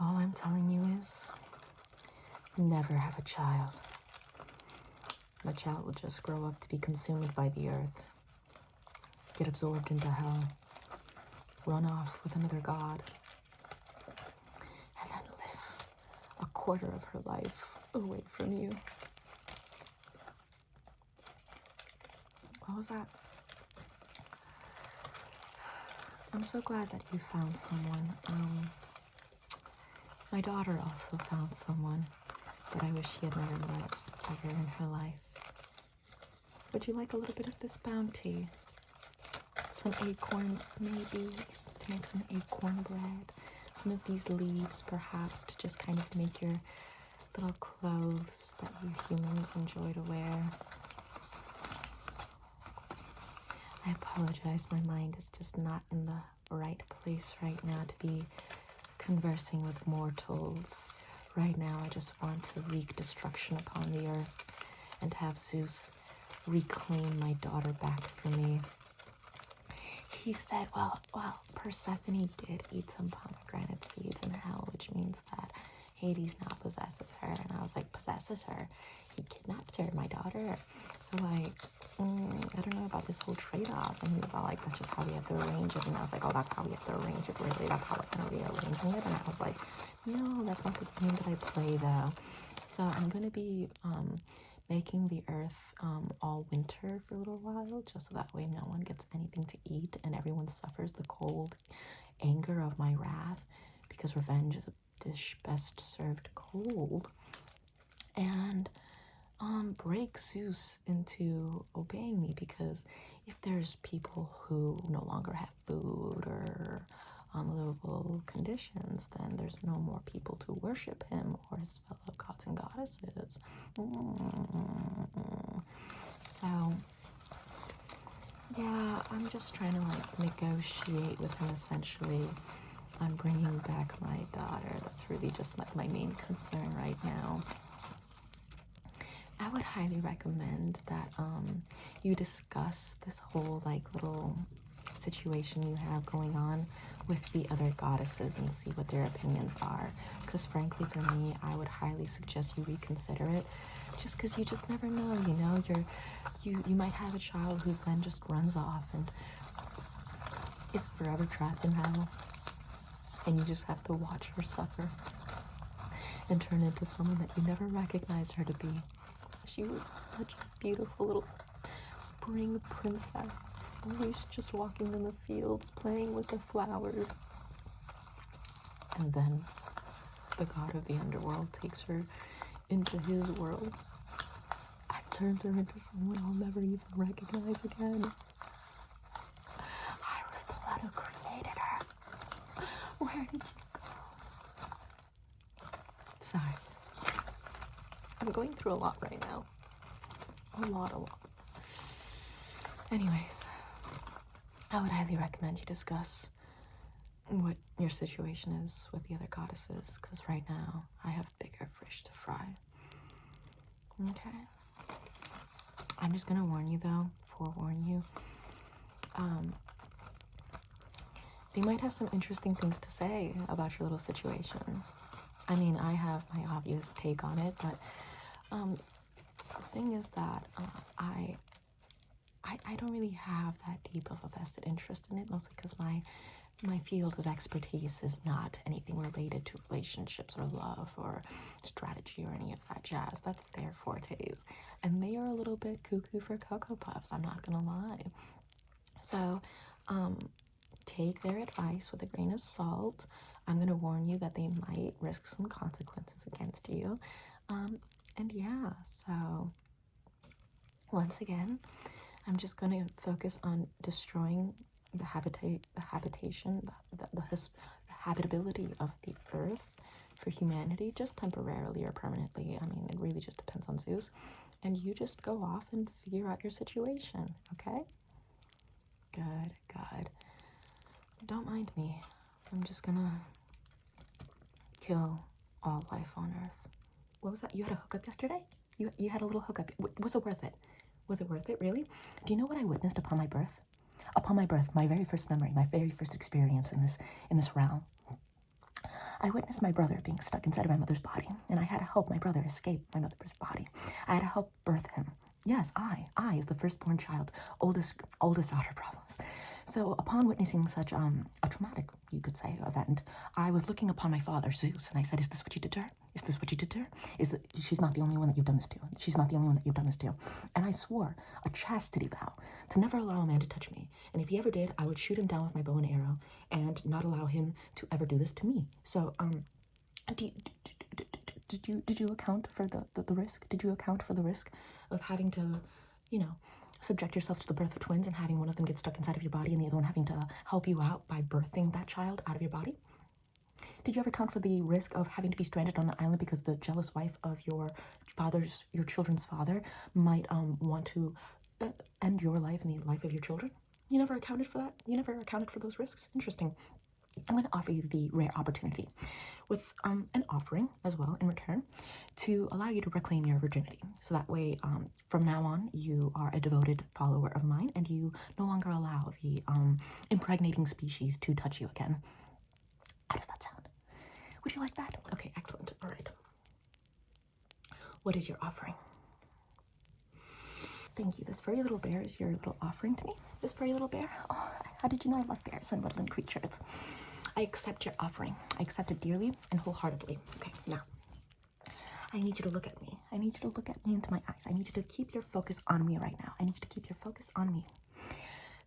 All I'm telling you is never have a child. The child will just grow up to be consumed by the earth, get absorbed into hell, run off with another god, and then live a quarter of her life away from you. What was that? I'm so glad that you found someone. My daughter also found someone that I wish she had never met ever in her life. Would you like a little bit of this bounty? Some acorns, maybe, to make some acorn bread. Some of these leaves, perhaps, to just kind of make your little clothes that you humans enjoy to wear. I apologize, my mind is just not in the right place right now to be conversing with mortals. Right now, I just want to wreak destruction upon the earth and have Zeus reclaim my daughter back for me. He said, well, Persephone did eat some pomegranate seeds in hell, which means that Hades now possesses her. And I was like, possesses her? He kidnapped her, my daughter. So like, I don't know about this whole trade-off. And he was all like, that's just how we have to arrange it. And I was like, oh, that's how we have to arrange it, really? That's how we're going to be arranging it? And I was like, no, that's not the game that I play, though. So I'm going to be making the earth all winter for a little while, just so that way no one gets anything to eat and everyone suffers the cold anger of my wrath, because revenge is a dish best served cold. And break Zeus into obeying me, because if there's people who no longer have food or livable conditions, then there's no more people to worship him or his fellow gods and goddesses. So yeah, I'm just trying to like negotiate with him essentially. I'm bringing back my daughter. That's really just like my main concern right now. I would highly recommend that you discuss this whole like little situation you have going on with the other goddesses and see what their opinions are. Because frankly, for me, I would highly suggest you reconsider it, just because you just never know. You know, you might have a child who then just runs off and is forever trapped in hell, and you just have to watch her suffer and turn into someone that you never recognized her to be. She was such a beautiful little spring princess, always just walking in the fields, playing with the flowers. And then the god of the underworld takes her into his world and turns her into someone I'll never even recognize again. I was the one who created her. Where did you go? Sorry. I'm going through a lot right now. A lot. Anyways, I would highly recommend you discuss what your situation is with the other goddesses, because right now I have bigger fish to fry. Okay? I'm just gonna warn you though, forewarn you. They might have some interesting things to say about your little situation. I mean, I have my obvious take on it, but the thing is that I don't really have that deep of a vested interest in it, mostly because my field of expertise is not anything related to relationships or love or strategy or any of that jazz. That's their fortes, and they are a little bit cuckoo for Cocoa Puffs, I'm not gonna lie. So take their advice with a grain of salt. I'm gonna warn you that they might risk some consequences against you. And yeah, so once again, I'm just going to focus on destroying the habitation, the habitability of the earth for humanity, just temporarily or permanently. I mean, it really just depends on Zeus. And you just go off and figure out your situation, okay? Good. Don't mind me. I'm just gonna kill all life on Earth. What was that? You had a hookup yesterday? You had a little hookup. Was it worth it? Was it worth it, really? Do you know what I witnessed upon my birth? Upon my birth, my very first memory, my very first experience in this realm. I witnessed my brother being stuck inside of my mother's body, and I had to help my brother escape my mother's body. I had to help birth him. Yes, I, as the firstborn child, oldest daughter problems. So upon witnessing such a traumatic, you could say, event, I was looking upon my father, Zeus, and I said, is this what you did to her? Is this what you did to her? She's not the only one that you've done this to. She's not the only one that you've done this to. And I swore a chastity vow to never allow a man to touch me. And if he ever did, I would shoot him down with my bow and arrow and not allow him to ever do this to me. So, did you account for the risk? Did you account for the risk of having to, subject yourself to the birth of twins and having one of them get stuck inside of your body and the other one having to help you out by birthing that child out of your body? Did you ever account for the risk of having to be stranded on an island because the jealous wife of your children's father might want to end your life and the life of your children? You never accounted for that? You never accounted for those risks? Interesting. I'm going to offer you the rare opportunity with an offering as well in return to allow you to reclaim your virginity. So that way, from now on, you are a devoted follower of mine and you no longer allow the impregnating species to touch you again. How does that sound? Would you like that? Okay, excellent. All right. What is your offering? Thank you. This furry little bear is your little offering to me. This furry little bear. Oh, how did you know I love bears and woodland creatures? I accept your offering. I accept it dearly and wholeheartedly. Okay, now, I need you to look at me. I need you to look at me into my eyes. I need you to keep your focus on me right now. I need you to keep your focus on me.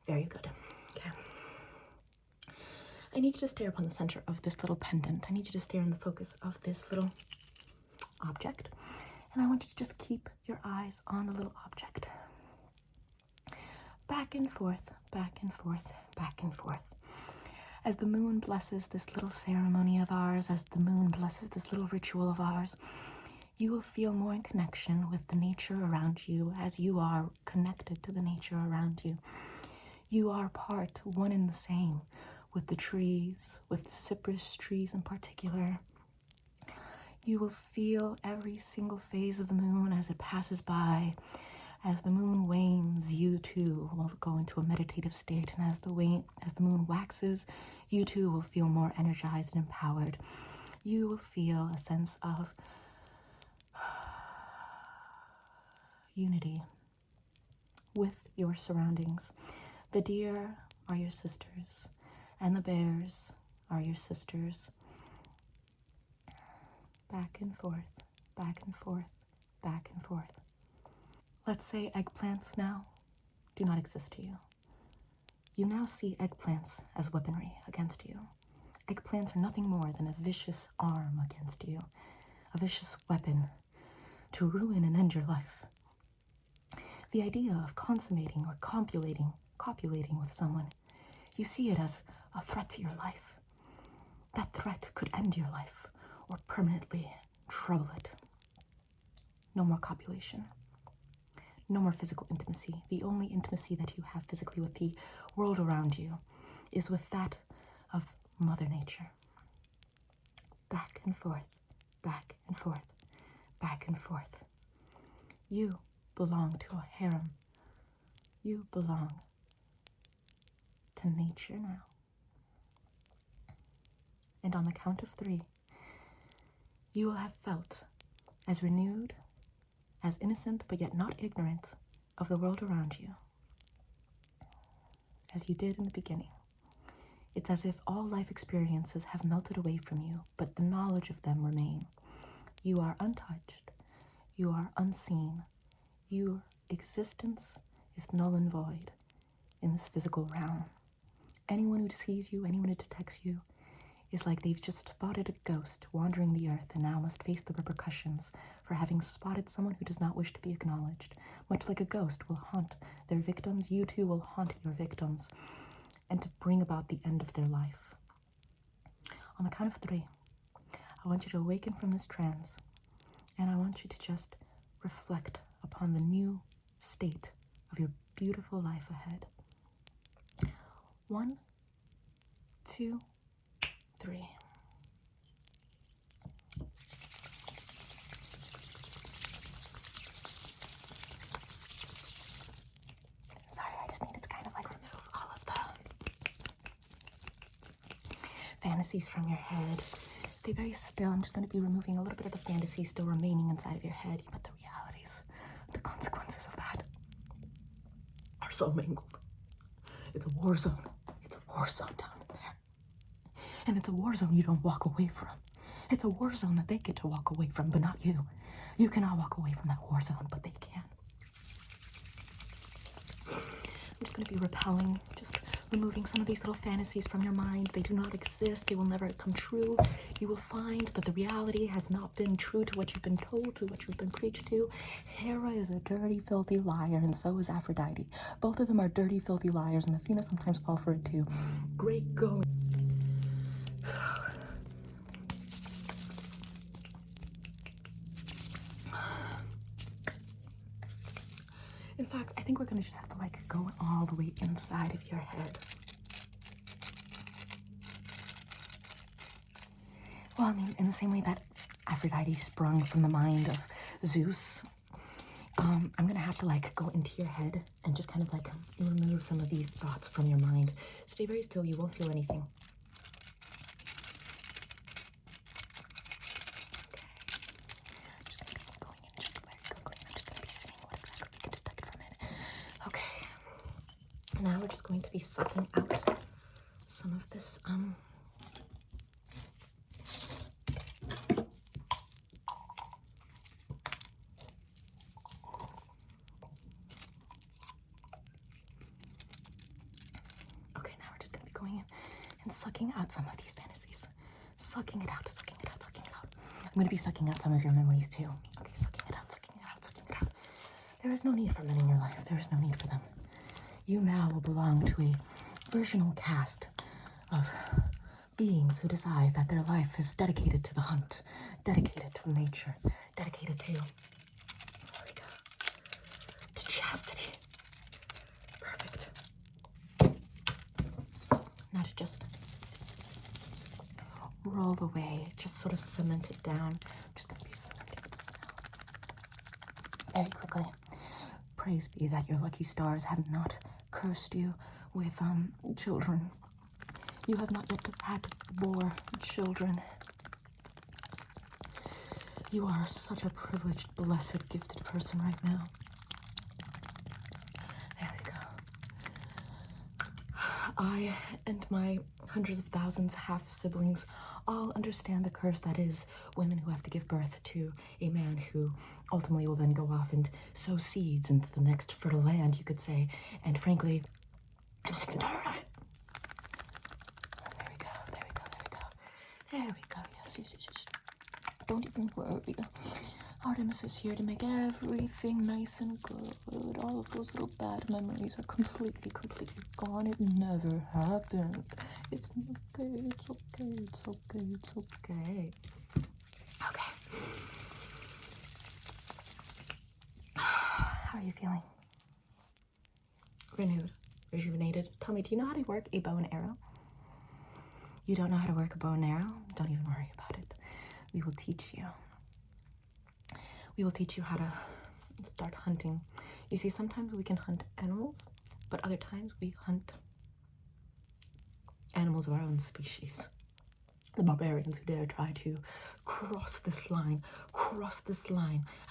Very good. Okay. I need you to stare upon the center of this little pendant. I need you to stare in the focus of this little object. And I want you to just keep your eyes on the little object. Back and forth, back and forth, back and forth. As the moon blesses this little ceremony of ours, as the moon blesses this little ritual of ours, you will feel more in connection with the nature around you as you are connected to the nature around you. You are part, one and the same, with the trees, with the cypress trees in particular. You will feel every single phase of the moon as it passes by. As the moon wanes, you too will go into a meditative state, and as the moon waxes, you too will feel more energized and empowered. You will feel a sense of unity with your surroundings. The deer are your sisters, and the bears are your sisters. Back and forth, back and forth, back and forth. Let's say eggplants now do not exist to you. You now see eggplants as weaponry against you. Eggplants are nothing more than a vicious arm against you, a vicious weapon to ruin and end your life. The idea of consummating or copulating with someone, you see it as a threat to your life. That threat could end your life or permanently trouble it. No more copulation. No more physical intimacy. The only intimacy that you have physically with the world around you is with that of Mother Nature. Back and forth, back and forth, back and forth. You belong to a harem. You belong to nature now. And on the count of 3, you will have felt as renewed, as innocent but yet not ignorant of the world around you, as you did in the beginning. It's as if all life experiences have melted away from you, but the knowledge of them remain. You are untouched. You are unseen. Your existence is null and void in this physical realm. Anyone who sees you, anyone who detects you, is like they've just spotted a ghost wandering the earth and now must face the repercussions for having spotted someone who does not wish to be acknowledged. Much like a ghost will haunt their victims, you too will haunt your victims, and to bring about the end of their life. On the count of 3, I want you to awaken from this trance, and I want you to just reflect upon the new state of your beautiful life ahead. 1, 2, 3. Sorry, I just needed to kind of like remove all of the fantasies from your head. Stay very still. I'm just going to be removing a little bit of the fantasy still remaining inside of your head, but the realities, the consequences of that are so mangled. It's a war zone. It's a war zone down there. And it's a war zone you don't walk away from. It's a war zone that they get to walk away from, but not you. You cannot walk away from that war zone, but they can. I'm just going to be repelling, just removing some of these little fantasies from your mind. They do not exist. They will never come true. You will find that the reality has not been true to what you've been told, to what you've been preached to. Hera is a dirty, filthy liar, and so is Aphrodite. Both of them are dirty, filthy liars, and Athena sometimes fall for it too. Great going. In fact, I think we're gonna just have to like go all the way inside of your head. Well, I mean, in the same way that Aphrodite sprung from the mind of Zeus, I'm gonna have to like go into your head and just kind of like remove some of these thoughts from your mind. Stay very still, you won't feel anything. Now we're just going to be sucking out some of this, okay, now we're just going to be going in and sucking out some of these fantasies. Sucking it out, sucking it out, sucking it out. I'm going to be sucking out some of your memories too. Okay, sucking it out, sucking it out, sucking it out. There is no need for men in your life. There is no need for them. You now will belong to a versional cast of beings who decide that their life is dedicated to the hunt, dedicated to nature, dedicated to, there we go, to chastity. Perfect. Now to just roll away, just sort of cement it down. I'm just going to be cementing this now. Very quickly. Praise be that your lucky stars have not cursed you with children. You have not yet had more children. You are such a privileged, blessed, gifted person right now. There we go. I and my hundreds of thousands half-siblings all understand the curse that is women who have to give birth to a man who ultimately will then go off and sow seeds into the next fertile land, you could say. And frankly, I'm sick and tired of it. There we go, there we go, there we go. There we go, yes, yes, yes, yes. Don't even worry. Artemis is here to make everything nice and good. All of those little bad memories are completely gone. It never happened. It's okay, it's okay, it's okay, it's okay. Okay. How are you feeling? Renewed, rejuvenated. Tell me, do you know how to work a bow and arrow? You don't know how to work a bow and arrow? Don't even worry about it. We will teach you. We will teach you how to start hunting. You see, sometimes we can hunt animals, but other times we hunt animals of our own species. The barbarians who dare try to cross this line.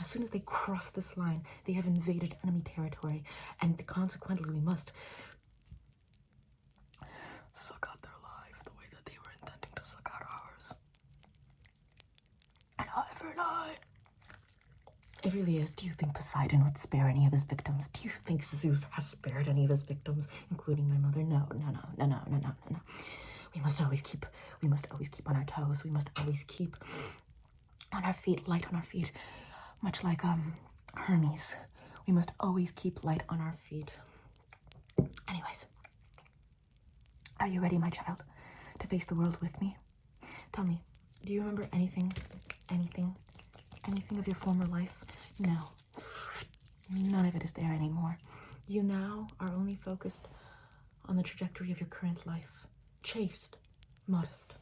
As soon as they cross this line, they have invaded enemy territory, and consequently we must suck out their life the way that they were intending to suck out ours. An eye for an eye. It really is. Do you think Poseidon would spare any of his victims? Do you think Zeus has spared any of his victims, including my mother? No. We must always keep on our toes. We must always keep on our feet, light on our feet. Much like Hermes. We must always keep light on our feet. Anyways. Are you ready, my child, to face the world with me? Tell me, do you remember anything of your former life? No. None of it is there anymore. You now are only focused on the trajectory of your current life. Chaste, modest,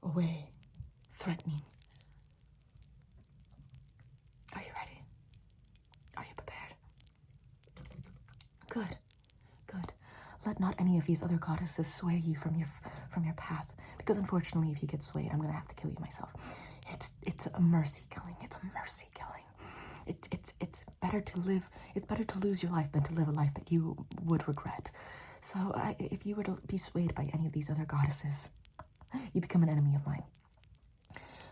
away, threatening. Are you ready? Are you prepared? Good. Let not any of these other goddesses sway you from your path, Because unfortunately, if you get swayed, I'm gonna have to kill you myself. It's a mercy killing. It's a mercy killing. It's better to live. It's better to lose your life than to live a life that you would regret. So if you were to be swayed by any of these other goddesses, you become an enemy of mine.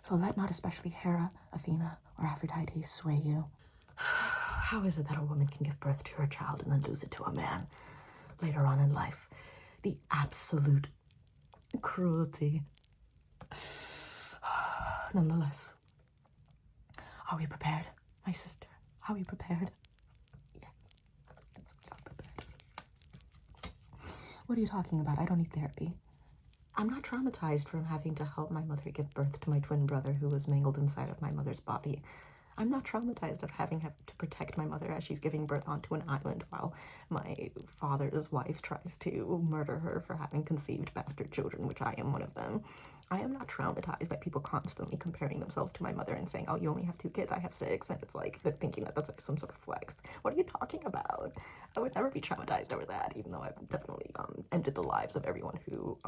So let not especially Hera, Athena, or Aphrodite sway you. How is it that a woman can give birth to her child and then lose it to a man later on in life? The absolute cruelty. Nonetheless, are we prepared, my sister? Are we prepared? Yes, we are prepared. What are you talking about? I don't need therapy. I'm not traumatized from having to help my mother give birth to my twin brother who was mangled inside of my mother's body. I'm not traumatized of having to protect my mother as she's giving birth onto an island while my father's wife tries to murder her for having conceived bastard children, which I am one of them. I am not traumatized by people constantly comparing themselves to my mother and saying, oh, you only have 2 kids, I have 6, and it's like, they're thinking that that's like some sort of flex. What are you talking about? I would never be traumatized over that, even though I've definitely ended the lives of everyone who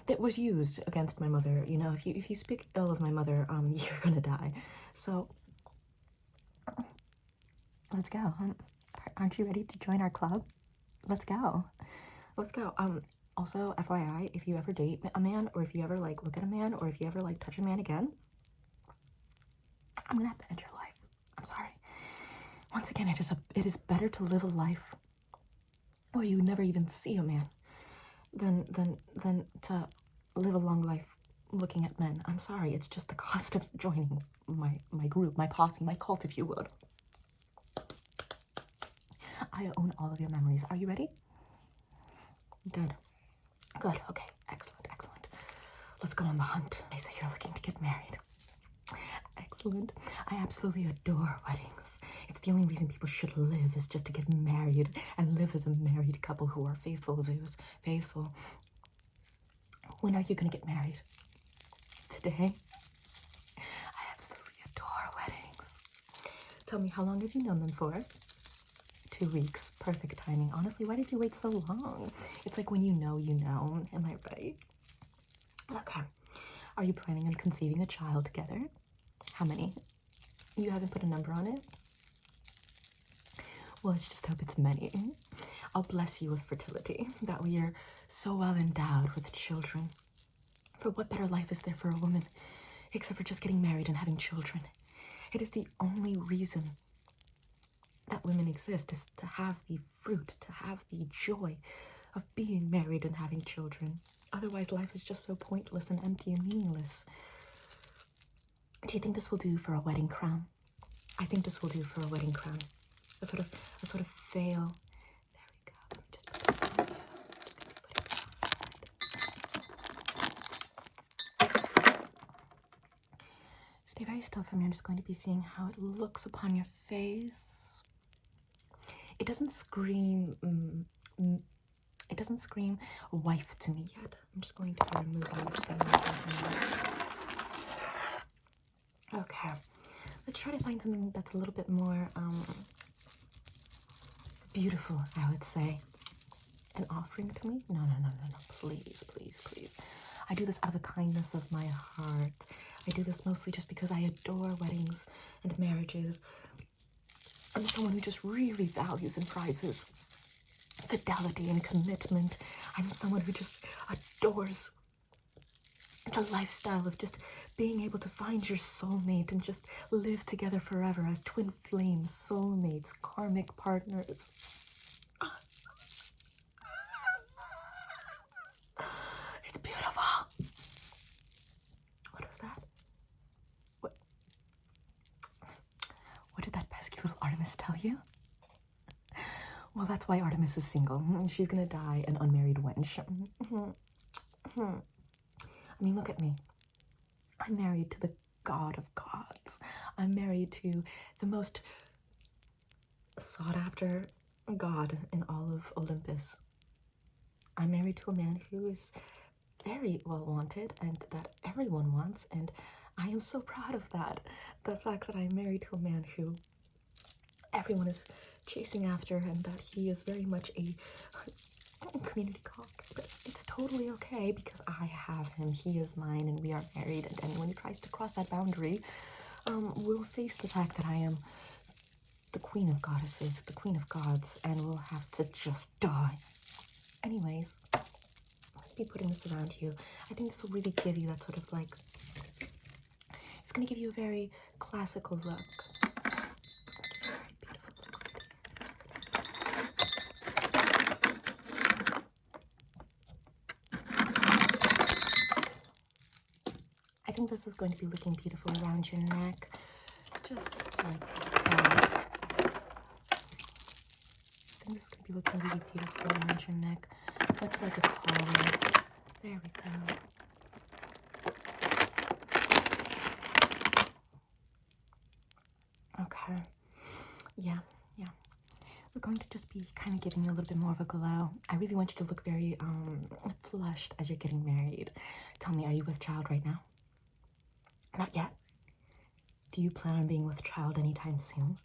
that was used against my mother. You know, if you speak ill of my mother, you're gonna die. So let's go. Aren't you ready to join our club? Let's go. Let's go. Also, FYI, if you ever date a man, or if you ever like look at a man, or if you ever like touch a man again, I'm gonna have to end your life. I'm sorry. Once again, it is better to live a life where you never even see a man than to live a long life looking at men. I'm sorry, it's just the cost of joining my group, my posse, my cult, if you would. I own all of your memories. Are you ready? Good. Good. Okay. Excellent. Excellent. Let's go on the hunt. I say you're looking to get married. Excellent. I absolutely adore weddings. It's the only reason people should live, is just to get married and live as a married couple who are faithful, Zeus. Faithful. When are you gonna get married? Today? I absolutely adore weddings. Tell me, how long have you known them for? 2 weeks. Perfect timing. Honestly, why did you wait so long? It's like when you know, you know. Am I right? Okay. Are you planning on conceiving a child together? How many? You haven't put a number on it? Well, let's just hope it's many. I'll bless you with fertility. That way you're so well endowed with children. For what better life is there for a woman, except for just getting married and having children? It is the only reason that women exist, is to have the fruit, to have the joy of being married and having children. Otherwise, life is just so pointless and empty and meaningless. Do you think this will do for a wedding crown? I think this will do for a wedding crown. A sort of veil. There we go. Let me just put this on you. Stay very still for me. I'm just going to be seeing how it looks upon your face. It doesn't scream. It doesn't scream wife to me yet. I'm just going to be removing this from my. Okay. Let's try to find something that's a little bit more beautiful, I would say. An offering to me? No. Please, please, please. I do this out of the kindness of my heart. I do this mostly just because I adore weddings and marriages. I'm someone who just really values and prizes fidelity and commitment. I'm someone who just adores the lifestyle of just being able to find your soulmate and just live together forever as twin flames, soulmates, karmic partners. It's beautiful. What was that? What did that pesky little Artemis tell you? Well, that's why Artemis is single. She's gonna die an unmarried wench. I mean, look at me. I'm married to the god of gods. I'm married to the most sought after god in all of Olympus. I'm married to a man who is very well wanted and that everyone wants, and I am so proud of that. The fact that I'm married to a man who everyone is chasing after, and that he is very much a community cock, but it's totally okay because I have him. He is mine, and we are married. And anyone who tries to cross that boundary, will face the fact that I am the queen of goddesses, the queen of gods, and will have to just die. Anyways, let's be putting this around you. I think this will really give you that sort of like, it's gonna give you a very classical look. I think this is going to be looking beautiful around your neck, just like that. I think this is going to be looking really beautiful around your neck, much like a collar. There we go. Okay. Yeah. We're going to just be kind of giving you a little bit more of a glow. I really want you to look very flushed as you're getting married. Tell me, are you with child right now? Not yet. Do you plan on being with child anytime soon?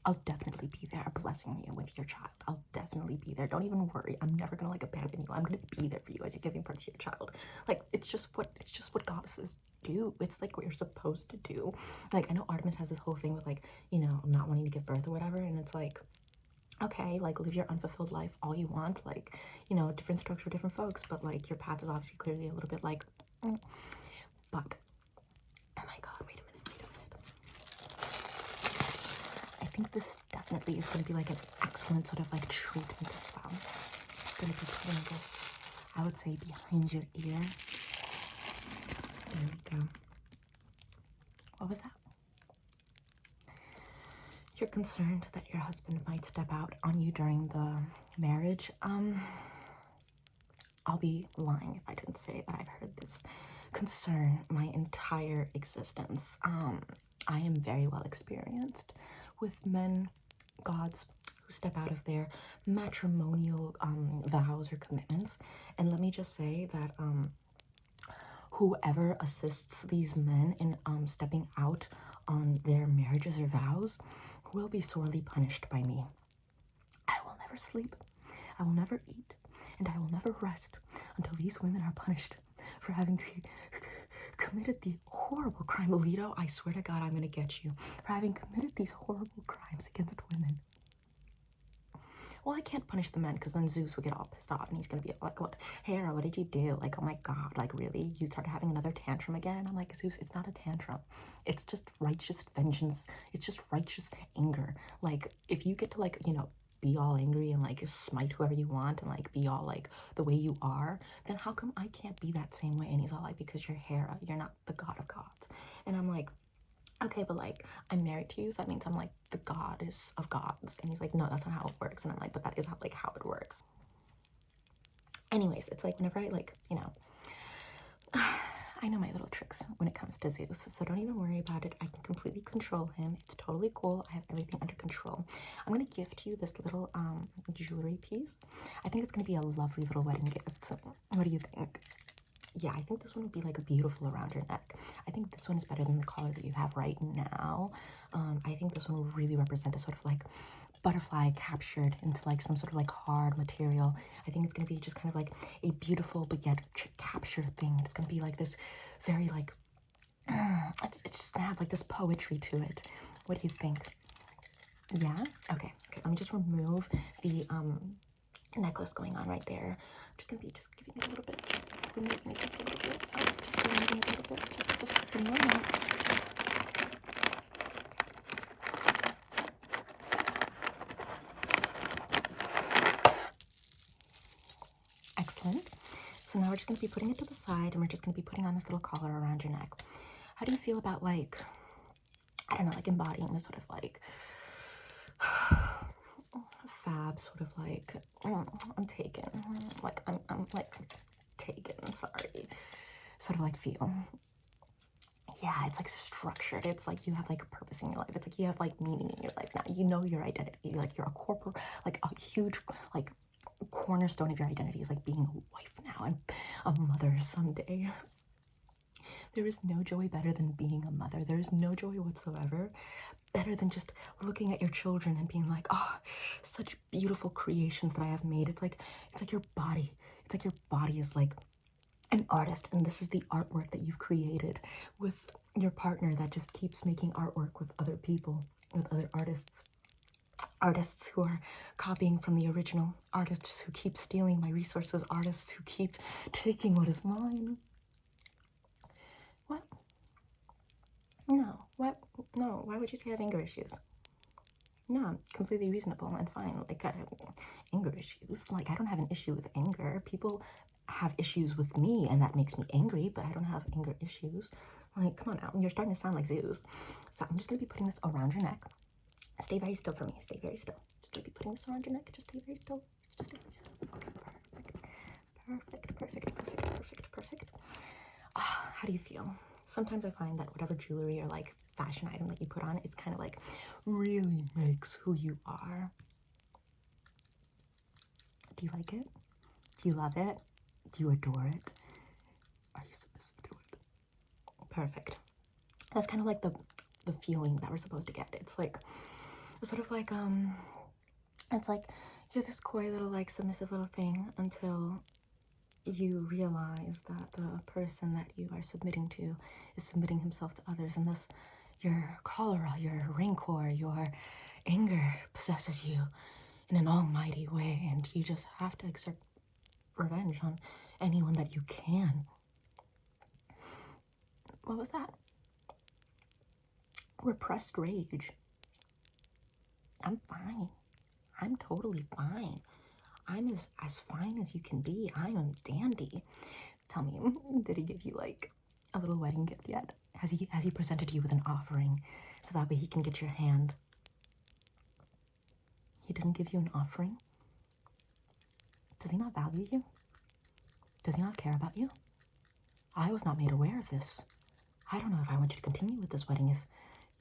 I'll definitely be there blessing you with your child. I'll definitely be there. Don't even worry. I'm never gonna like abandon you. I'm gonna be there for you as you're giving birth to your child. Like it's just what goddesses do. It's like what you're supposed to do. Like I know Artemis has this whole thing with like, you know, not wanting to give birth or whatever, and it's like, okay, like live your unfulfilled life all you want. Like, you know, different strokes for different folks, but like your path is obviously clearly a little bit like, but oh my god, wait a minute. I think this definitely is going to be like an excellent sort of like treatment as well. It's going to be putting this, I would say, behind your ear. There we go. What was that? You're concerned that your husband might step out on you during the marriage. I'll be lying if I didn't say that I've heard this concern my entire existence. I am very well experienced with men, gods, who step out of their matrimonial vows or commitments. And let me just say that whoever assists these men in stepping out on their marriages or vows will be sorely punished by me. I will never sleep, I will never eat, and I will never rest until these women are punished for having committed the horrible crime. Alito, I swear to God, I'm gonna get you for having committed these horrible crimes against women. Well, I can't punish the men because then Zeus would get all pissed off and he's gonna be like, what, Hera, what did you do? Like, oh my god, like really? You started having another tantrum again? I'm like, Zeus, it's not a tantrum. It's just righteous vengeance. It's just righteous anger. Like, if you get to like, you know, be all angry and like smite whoever you want and like be all like the way you are, then how come I can't be that same way? And he's all like, because you're Hera, you're not the god of gods. And I'm like, okay, but like I'm married to you, so that means I'm like the goddess of gods. And he's like, no, that's not how it works. And I'm like, but that is how like how it works. Anyways, it's like whenever I like, you know, I know my little tricks when it comes to Zeus, so don't even worry about it. I can completely control him. It's totally cool. I have everything under control. I'm gonna gift you this little jewelry piece. I think it's gonna be a lovely little wedding gift. So what do you think? Yeah, I think this one would be like beautiful around your neck. I think this one is better than the collar that you have right now. I think this one will really represent a sort of like butterfly captured into like some sort of like hard material. I think it's gonna be just kind of like a beautiful but yet captured thing. It's gonna be like this very like it's just gonna have like this poetry to it. What do you think? Yeah. Okay, let me just remove the necklace going on right there. I'm just gonna be just giving it a little bit, just removing it just a little bit, just removing it a little bit, just give me one more. Excellent. So now we're just gonna be putting it to the side and we're just gonna be putting on this little collar around your neck. How do you feel about like, I don't know, like embodying this sort of like fab sort of like, I'm taken, like I'm like taken, sorry, sort of like feel. Yeah, it's like structured. It's like you have like purpose in your life. It's like you have like meaning in your life now. You know your identity. Like you're a corporate, like a huge like cornerstone of your identity is like being a wife now and a mother someday. There is no joy better than being a mother. There is no joy whatsoever better than just looking at your children and being like, oh, such beautiful creations that I have made. It's like your body. It's like your body is like an artist, and this is the artwork that you've created with your partner that just keeps making artwork with other people, with other artists who are copying from the original, artists who keep stealing my resources, artists who keep taking what is mine. What? No. What? No. Why would you say I have anger issues? No, completely reasonable and fine. Like, anger issues. Like, I don't have an issue with anger. People have issues with me, and that makes me angry, but I don't have anger issues. Like, come on now. You're starting to sound like Zeus. So I'm just going to be putting this around your neck. Stay very still for me. Stay very still. Just going to be putting this around your neck. Just stay very still. Just stay very still. Okay, perfect. How do you feel? Sometimes I find that whatever jewelry or like fashion item that you put on, it's kind of like really makes who you are. Do you like it? Do you love it? Do you adore it? Are you submissive to it? Perfect. That's kind of like the feeling that we're supposed to get. It's like sort of like it's like you're this coy little like submissive little thing until you realize that the person that you are submitting to is submitting himself to others, and thus your cholera, your rancor, your anger possesses you in an almighty way, and you just have to exert revenge on anyone that you can. What was that? Repressed rage. I'm fine. I'm totally fine. I'm as fine as you can be. I am dandy. Tell me, did he give you like a little wedding gift yet? Has he presented you with an offering so that way he can get your hand? He didn't give you an offering? Does he not value you? Does he not care about you? I was not made aware of this. I don't know if I want you to continue with this wedding if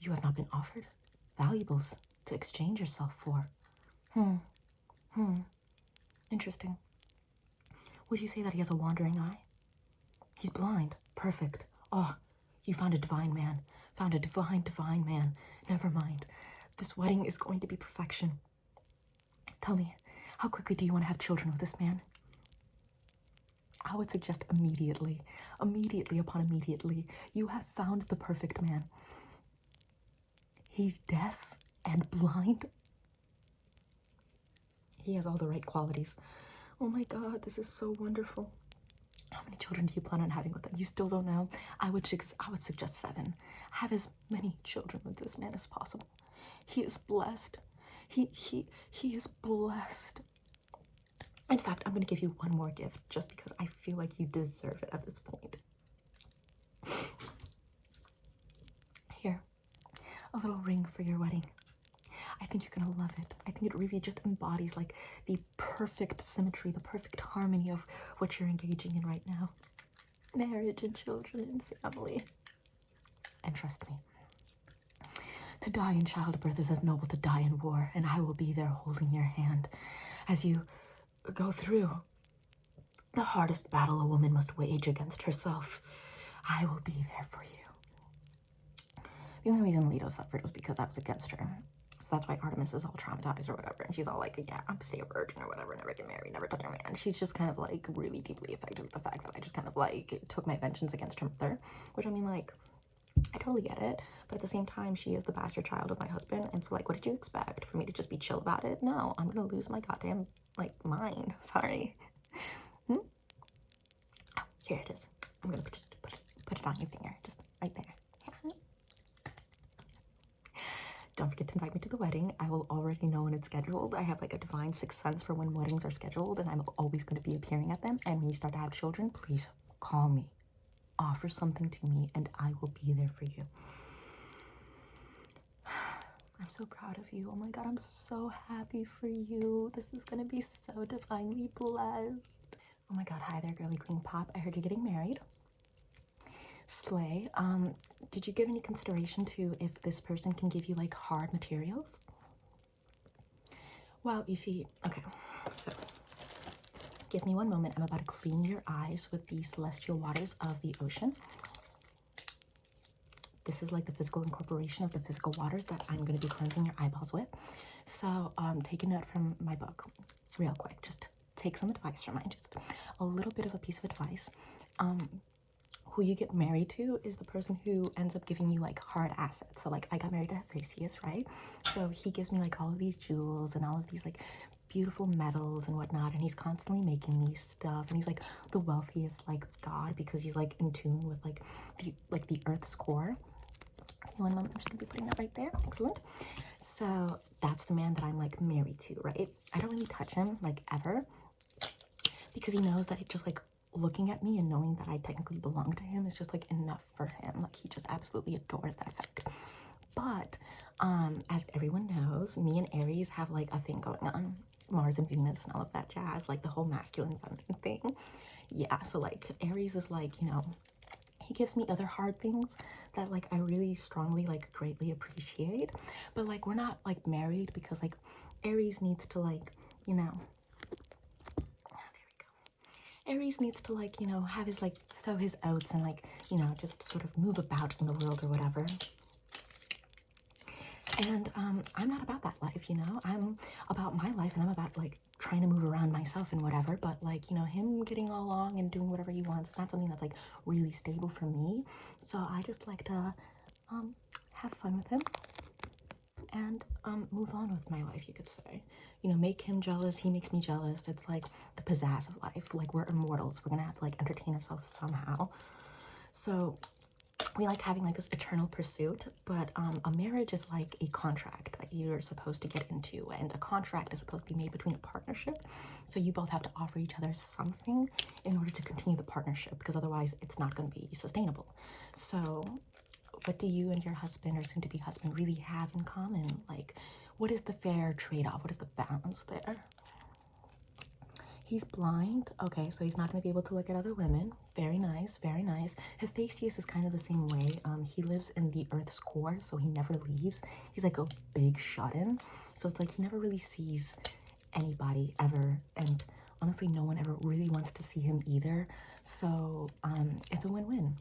you have not been offered valuables to exchange yourself for. Interesting. Would you say that he has a wandering eye? He's blind. Perfect. Oh, you found a divine man. Found a divine man. Never mind. This wedding is going to be perfection. Tell me, how quickly do you want to have children with this man? I would suggest immediately. Immediately upon immediately. You have found the perfect man. He's deaf and blind. He has all the right qualities. Oh my God, this is so wonderful. How many children do you plan on having with him? You still don't know? I would suggest 7. Have as many children with this man as possible. He is blessed. He is blessed. In fact, I'm going to give you one more gift just because I feel like you deserve it at this point. Here, a little ring for your wedding. I think you're gonna love it. I think it really just embodies like the perfect symmetry, the perfect harmony of what you're engaging in right now. Marriage and children and family. And trust me, to die in childbirth is as noble to die in war, and I will be there holding your hand as you go through the hardest battle a woman must wage against herself. I will be there for you. The only reason Leto suffered was because I was against her. So that's why Artemis is all traumatized or whatever. And she's all like, yeah, I'm stay a virgin or whatever, never get married, never touch a man. She's just kind of like really deeply affected with the fact that I just kind of like took my vengeance against her mother. Which I mean, like, I totally get it. But at the same time, she is the bastard child of my husband. And so like, what did you expect? For me to just be chill about it? No, I'm going to lose my goddamn, like, mind. Sorry. Oh, here it is. I'm going to put it on your finger. Just right there. Don't forget to invite me to the wedding. I will already know when it's scheduled. I have like a divine sixth sense for when weddings are scheduled, and I'm always going to be appearing at them. And when you start to have children, please call me. Offer something to me, and I will be there for you. I'm so proud of you. Oh my God, I'm so happy for you. This is going to be so divinely blessed. Oh my God, hi there, girly queen pop. I heard you're getting married. Slay. Did you give any consideration to if this person can give you like hard materials? Well, you see, okay, so give me one moment. I'm about to clean your eyes with the celestial waters of the ocean. this is like the physical incorporation of the physical waters that I'm going to be cleansing your eyeballs with. So take a note from my book real quick. Just take some advice from mine. Just a little bit of a piece of advice. Who you get married to is the person who ends up giving you like hard assets. So like I got married to Hephaestus, right? So he gives me like all of these jewels and all of these like beautiful metals and whatnot, and he's constantly making me stuff, and he's like the wealthiest like god because he's like in tune with like the earth's core. One moment, I'm just gonna be putting that right there. Excellent. So that's the man that I'm like married to, right? I don't really touch him like ever because he knows that it just like looking at me and knowing that I technically belong to him is just like enough for him. Like he just absolutely adores that fact. But as everyone knows, me and Aries have like a thing going on. Mars and Venus and all of that jazz, like the whole masculine feminine thing. Yeah, so like Aries is like, you know, he gives me other hard things that like I really strongly like greatly appreciate, but like we're not like married because like Aries needs to like, you know, Aries needs to like, you know, have his like sow his oats and like, you know, just sort of move about in the world or whatever. And I'm not about that life, you know. I'm about my life, and I'm about like trying to move around myself and whatever. But like, you know, him getting all along and doing whatever he wants is not something that's like really stable for me. So I just like to have fun with him and move on with my life, you could say. You know, make him jealous, he makes me jealous. It's like the pizzazz of life. Like we're immortals, we're gonna have to like entertain ourselves somehow. So we like having like this eternal pursuit, but a marriage is like a contract that you're supposed to get into, and a contract is supposed to be made between a partnership. So you both have to offer each other something in order to continue the partnership, because otherwise it's not going to be sustainable. So what do you and your husband or soon-to-be husband really have in common? Like, what is the fair trade-off? What is the balance there? He's blind. Okay, so he's not going to be able to look at other women. Very nice, very nice. Hephaestus is kind of the same way. He lives in the Earth's core, so he never leaves. He's like a big shut-in. So it's like he never really sees anybody ever. And honestly, no one ever really wants to see him either. So it's a win-win.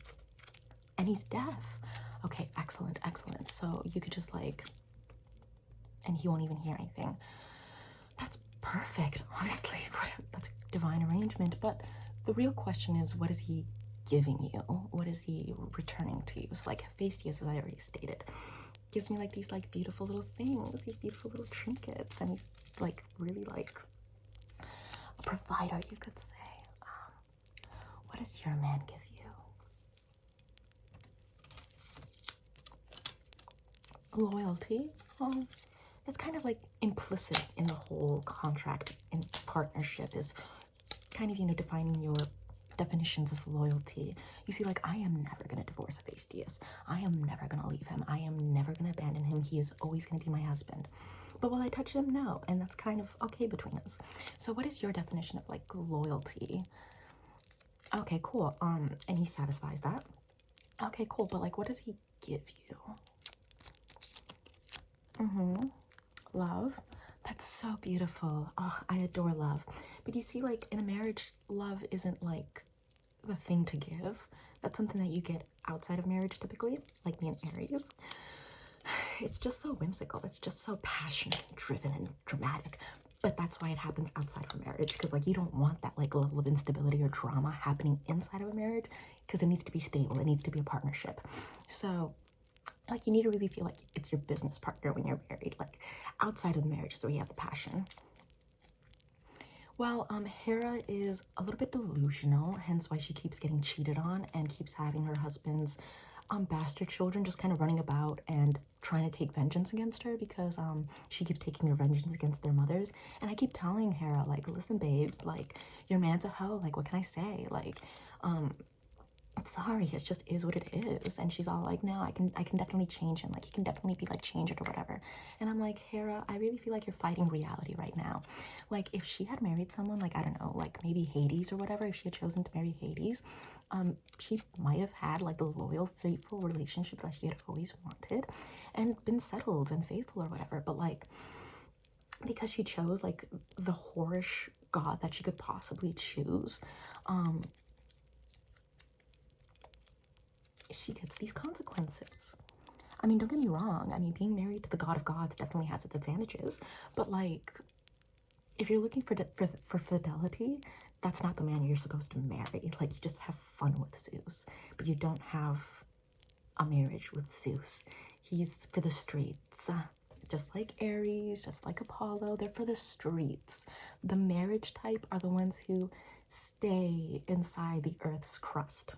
And he's deaf. Okay, excellent, excellent. So you could just like, and he won't even hear anything. That's perfect, honestly. That's a divine arrangement. But the real question is, what is he giving you? What is he returning to you? So like Hephaestus, as I already stated, gives me like these like beautiful little things, these beautiful little trinkets, and he's like really like a provider, you could say. What does your man give you? Loyalty. It's kind of like implicit in the whole contract and partnership is kind of, you know, defining your definitions of loyalty. You see, like, I am never going to divorce Hephaestus. I am never going to leave him. I am never going to abandon him. He is always going to be my husband. But will I touch him? No. And that's kind of okay between us. So what is your definition of like loyalty? Okay, cool. And he satisfies that. Okay, cool. But like, what does he give you? Love. That's so beautiful. Oh, I adore love. But you see, like in a marriage, love isn't like the thing to give. That's something that you get outside of marriage typically, like me and Aries. It's just so whimsical. It's just so passionate, driven, and dramatic. But that's why it happens outside of a marriage, because like you don't want that like level of instability or drama happening inside of a marriage, because it needs to be stable. It needs to be a partnership. So like you need to really feel like it's your business partner when you're married. Like outside of the marriage is where you have the passion. Well, Hera is a little bit delusional, hence why she keeps getting cheated on and keeps having her husband's bastard children just kind of running about and trying to take vengeance against her, because she keeps taking her vengeance against their mothers. And I keep telling Hera, like, listen, babes, like, your man's a hoe. Like, what can I say? Like, sorry, it just is what it is. And she's all like, no, I can definitely change him. Like, he can definitely be like changed or whatever. And I'm like, Hera, I really feel like you're fighting reality right now. Like, if she had married someone, like, I don't know, like maybe Hades or whatever, if she had chosen to marry Hades, she might have had like the loyal, faithful relationship that she had always wanted and been settled and faithful or whatever. But like, because she chose like the whorish god that she could possibly choose, she gets these consequences. I mean, don't get me wrong. I mean, being married to the god of gods definitely has its advantages. But, like, if you're looking for fidelity, that's not the man you're supposed to marry. Like, you just have fun with Zeus, but you don't have a marriage with Zeus. He's for the streets. Just like Ares, just like Apollo, they're for the streets. The marriage type are the ones who stay inside the earth's crust.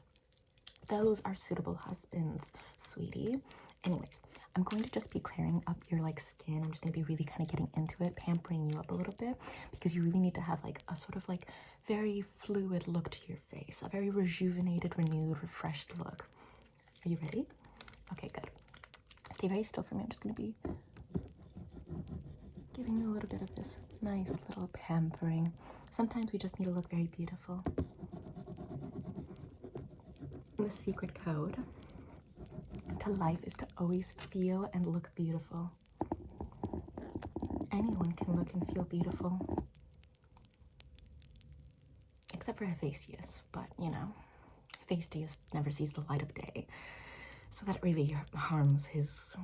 Those are suitable husbands, sweetie. Anyways, I'm going to just be clearing up your like skin. I'm just going to be really kind of getting into it, pampering you up a little bit, because you really need to have like a sort of like very fluid look to your face, a very rejuvenated, renewed, refreshed look. Are you ready? Okay, good. Stay very still for me. I'm just going to be giving you a little bit of this nice little pampering. Sometimes we just need to look very beautiful. The secret code to life is to always feel and look beautiful. Anyone can look and feel beautiful, except for Hephaestus, but you know, Hephaestus never sees the light of day, so that really harms his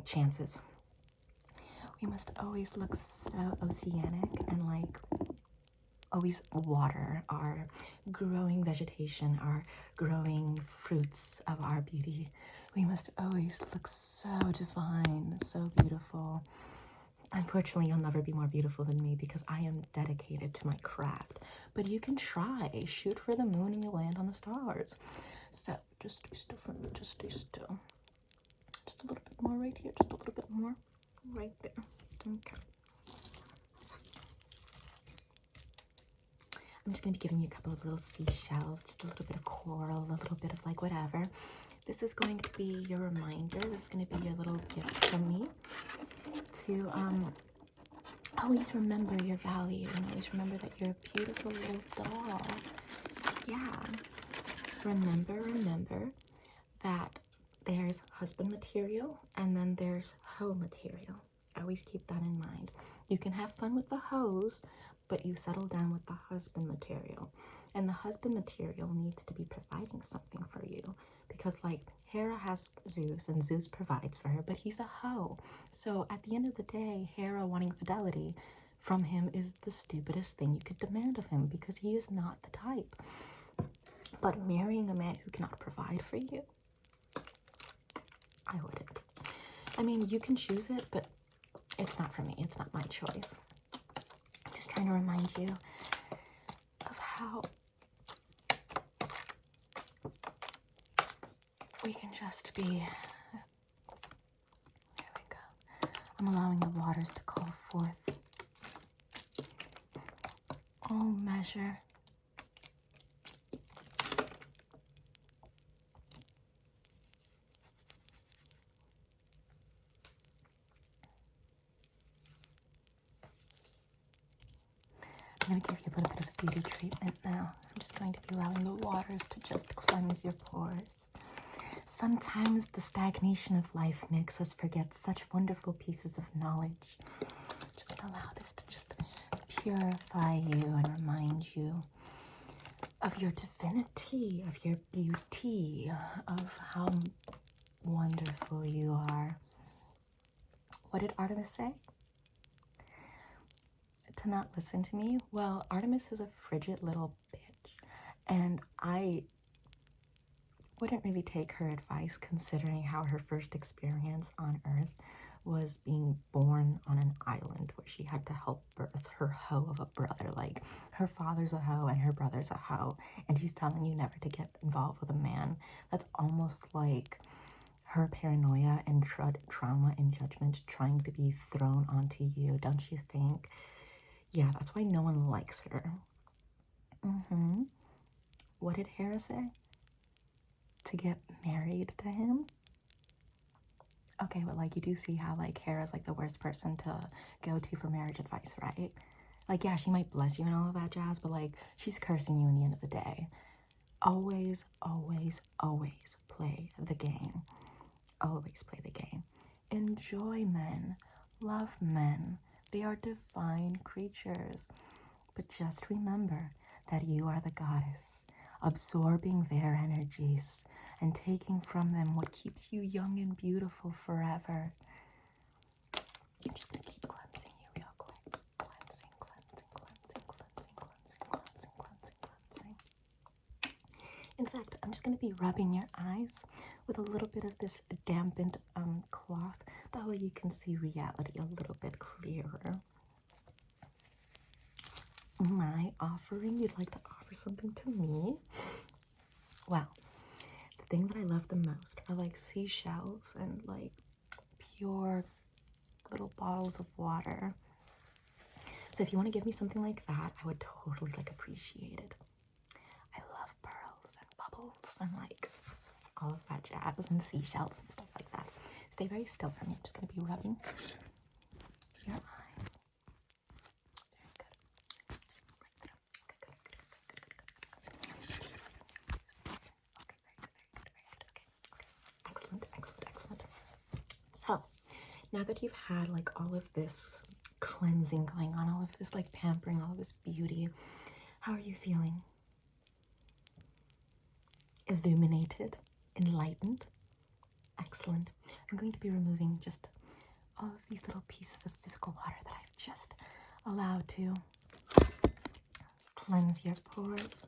chances. We must always look so oceanic and like always water our growing vegetation, our growing fruits of our beauty. We must always look so divine, so beautiful. Unfortunately, you'll never be more beautiful than me because I am dedicated to my craft. But you can try. Shoot for the moon and you'll land on the stars. So, just stay still for me. Just stay still. Just a little bit more right here. Just a little bit more right there. Okay. I'm just going to be giving you a couple of little seashells, just a little bit of coral, a little bit of like whatever. This is going to be your reminder. This is going to be your little gift from me to always remember your value and always remember that you're a beautiful little doll. Yeah. Remember that there's husband material and then there's hoe material. Always keep that in mind. You can have fun with the hoes, but you settle down with the husband material. And the husband material needs to be providing something for you. Because like Hera has Zeus and Zeus provides for her, but he's a hoe. So at the end of the day, Hera wanting fidelity from him is the stupidest thing you could demand of him because he is not the type. But marrying a man who cannot provide for you, I wouldn't. I mean, you can choose it, but it's not for me. It's not my choice. I'm just trying to remind you of how we can just be. There we go. I'm allowing the waters to call forth all measure. I'm going to give you a little bit of a beauty treatment now. I'm just going to be allowing the waters to just cleanse your pores. Sometimes the stagnation of life makes us forget such wonderful pieces of knowledge. I'm just going to allow this to just purify you and remind you of your divinity, of your beauty, of how wonderful you are. What did Artemis say? To not listen to me? Well, Artemis is a frigid little bitch, and I wouldn't really take her advice considering how her first experience on Earth was being born on an island where she had to help birth her hoe of a brother. Like, her father's a hoe and her brother's a hoe, and she's telling you never to get involved with a man. That's almost like her paranoia and trauma and judgment trying to be thrown onto you, don't you think? Yeah, that's why no one likes her. What did Hera say? To get married to him? Okay, but like you do see how like Hera's like the worst person to go to for marriage advice, right? Like, yeah, she might bless you and all of that jazz, but like she's cursing you in the end of the day. Always, always, always play the game. Always play the game. Enjoy men. Love men. They are divine creatures. But just remember that you are the goddess, absorbing their energies and taking from them what keeps you young and beautiful forever. I'm just gonna keep cleansing you real quick. Cleansing, cleansing, cleansing, cleansing, cleansing, cleansing, cleansing, cleansing. In fact, I'm just gonna be rubbing your eyes with a little bit of this dampened cloth. That way you can see reality a little bit clearer. My offering, you'd like to offer something to me? Well, the thing that I love the most are like seashells and like pure little bottles of water. So if you want to give me something like that, I would totally like appreciate it. I love pearls and bubbles and like all of that jazz and seashells and stuff like that. Stay very still for me. I'm just going to be rubbing your eyes. Very good. Just right there. Okay, good. Okay, very good. Okay. Excellent, excellent, excellent. So, now that you've had like all of this cleansing going on, all of this like pampering, all of this beauty, how are you feeling? Illuminated? Enlightened? Excellent. I'm going to be removing just all of these little pieces of physical water that I've just allowed to cleanse your pores.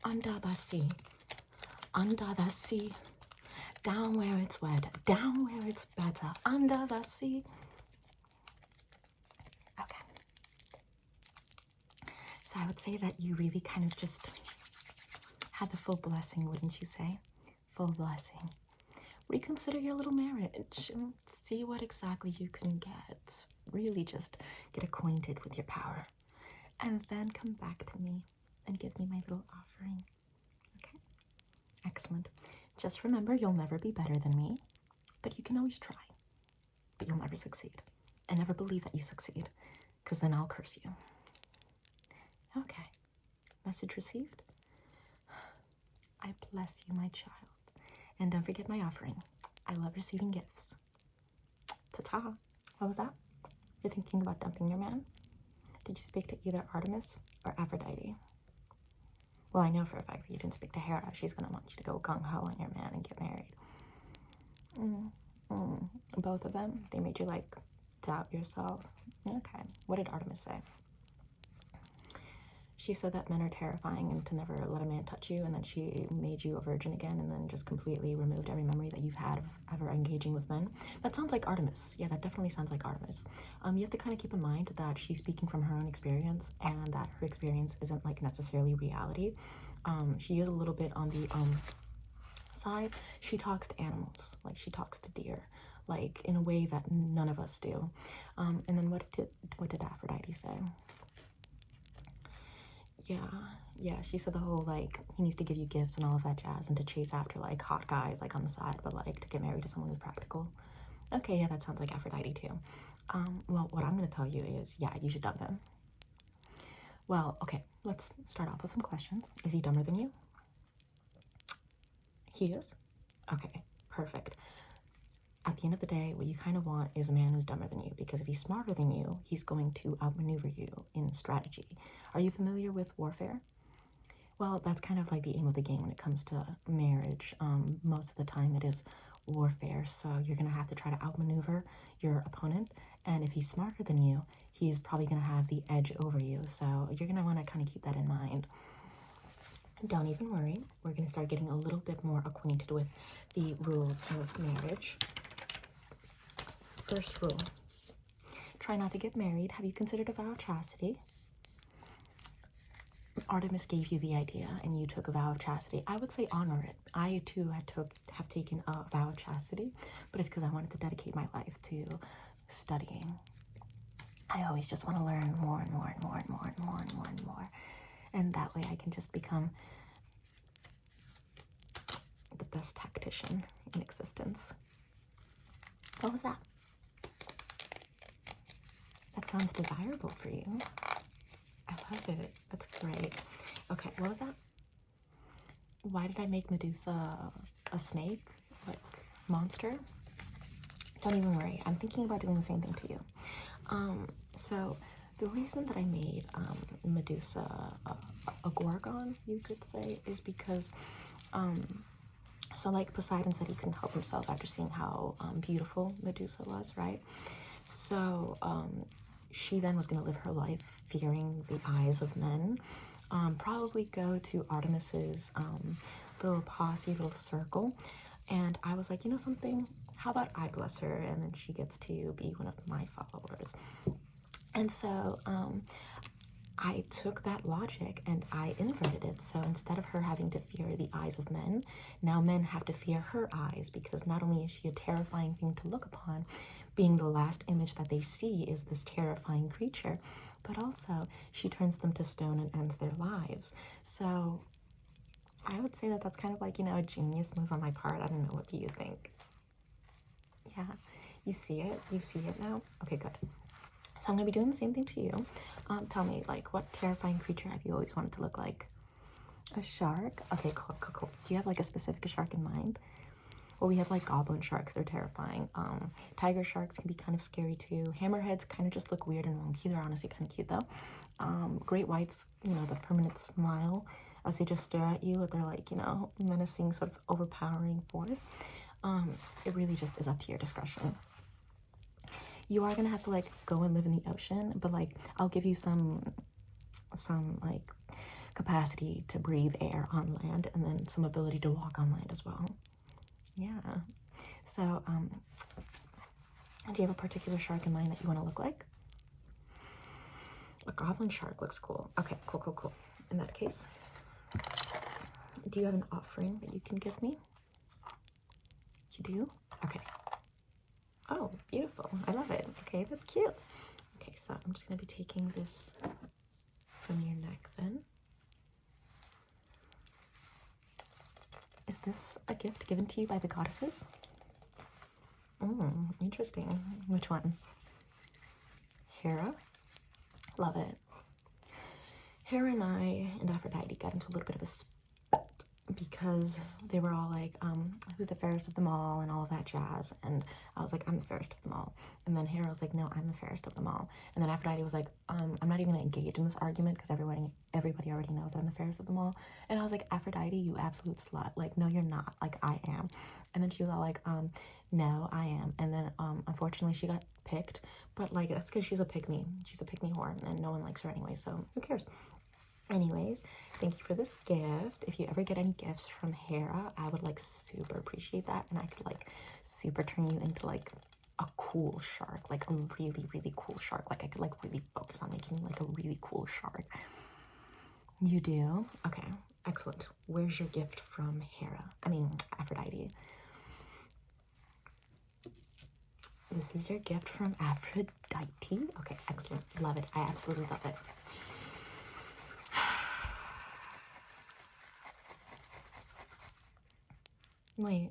Under the sea, down where it's wet, down where it's better, under the sea. Okay. So I would say that you really kind of just had the full blessing, wouldn't you say? Full blessing. Reconsider your little marriage and see what exactly you can get. Really just get acquainted with your power. And then come back to me and give me my little offering. Okay? Excellent. Just remember, you'll never be better than me, but you can always try. But you'll never succeed. And never believe that you succeed, because then I'll curse you. Okay. Message received? I bless you, my child. And don't forget my offering. I love receiving gifts. Ta-ta. What was that? You're thinking about dumping your man? Did you speak to either Artemis or Aphrodite? Well, I know for a fact that you didn't speak to Hera. She's going to want you to go gung-ho on your man and get married. Both of them? They made you, like, doubt yourself? Okay. What did Artemis say? She said that men are terrifying and to never let a man touch you, and then she made you a virgin again and then just completely removed every memory that you've had of ever engaging with men. That sounds like Artemis. Yeah, that definitely sounds like Artemis. You have to kind of keep in mind that she's speaking from her own experience and that her experience isn't like necessarily reality. She is a little bit on the side. She talks to animals, like she talks to deer, like in a way that none of us do. And then what did Aphrodite say? Yeah, she said the whole, like, he needs to give you gifts and all of that jazz and to chase after, like, hot guys, like, on the side, but, like, to get married to someone who's practical. Okay, yeah, that sounds like Aphrodite, too. Well, what I'm going to tell you is, yeah, you should dump him. Well, okay, let's start off with some questions. Is he dumber than you? He is? Okay, perfect. At the end of the day, what you kind of want is a man who's dumber than you, because if he's smarter than you, he's going to outmaneuver you in strategy. Are you familiar with warfare? Well, that's kind of like the aim of the game when it comes to marriage. Most of the time it is warfare, so you're going to have to try to outmaneuver your opponent, and if he's smarter than you, he's probably going to have the edge over you, so you're going to want to kind of keep that in mind. Don't even worry. We're going to start getting a little bit more acquainted with the rules of marriage. First rule, try not to get married. Have you considered a vow of chastity? Artemis gave you the idea and you took a vow of chastity. I would say honor it. I too have taken a vow of chastity, but it's because I wanted to dedicate my life to studying. I always just want to learn more and more and more and more and more and more and more. And that way I can just become the best tactician in existence. What was that? That sounds desirable for you. I love it. That's great. Okay, what was that? Why did I make Medusa a snake? Like, monster? Don't even worry. I'm thinking about doing the same thing to you. So the reason that I made Medusa a Gorgon, you could say, is because so like Poseidon said he couldn't help himself after seeing how beautiful Medusa was, right? So she then was going to live her life fearing the eyes of men, probably go to Artemis's little posse, little circle. And I was like, you know something? How about I bless her and then she gets to be one of my followers? And so I took that logic and I inverted it. So instead of her having to fear the eyes of men, now men have to fear her eyes, because not only is she a terrifying thing to look upon, being the last image that they see is this terrifying creature, but also she turns them to stone and ends their lives. So I would say that that's kind of like, you know, a genius move on my part. I don't know, what do you think? Yeah, you see it? You see it now? Okay, good. So I'm gonna be doing the same thing to you. Tell me, like, what terrifying creature have you always wanted to look like? A shark? Okay, cool. Do you have like a specific shark in mind? Well, we have like goblin sharks, they're terrifying. Tiger sharks can be kind of scary too. Hammerheads kind of just look weird and wonky. They're honestly kind of cute though. Great whites, you know, the permanent smile as they just stare at you with their, like, you know, menacing sort of overpowering force. It really just is up to your discretion. You are gonna have to like go and live in the ocean, but like I'll give you some like capacity to breathe air on land, and then some ability to walk on land as well. Yeah. So do you have a particular shark in mind that you want to look like? A goblin shark looks cool. Okay, cool. In that case, do you have an offering that you can give me? You do? Okay. Oh, beautiful. I love it. Okay, that's cute. Okay, so I'm just going to be taking this from your neck then. Is this a gift given to you by the goddesses? Interesting. Which one? Hera? Love it. Hera and I and Aphrodite got into a little bit of a spat because they were all like, who's the fairest of them all and all of that jazz. And I was like, I'm the fairest of them all. And then Hera was like, no, I'm the fairest of them all. And then Aphrodite was like, I'm not even gonna engage in this argument because everybody already knows that I'm the fairest of them all. And I was like, Aphrodite, you absolute slut. Like, no, you're not. Like, I am. And then she was all like, no, I am. And then unfortunately she got picked, but like that's because she's a pick-me. She's a pick-me whore and no one likes her anyway, so who cares? Anyways, thank you for this gift. If you ever get any gifts from Hera, I would like super appreciate that, and I could like super turn you into like a cool shark, like a really cool shark. Like I could like really focus on making you like a really cool shark. You do? Okay, excellent. Where's your gift from Hera? I mean, Aphrodite. This is your gift from Aphrodite. Okay, excellent. Love it. I absolutely love it. Wait,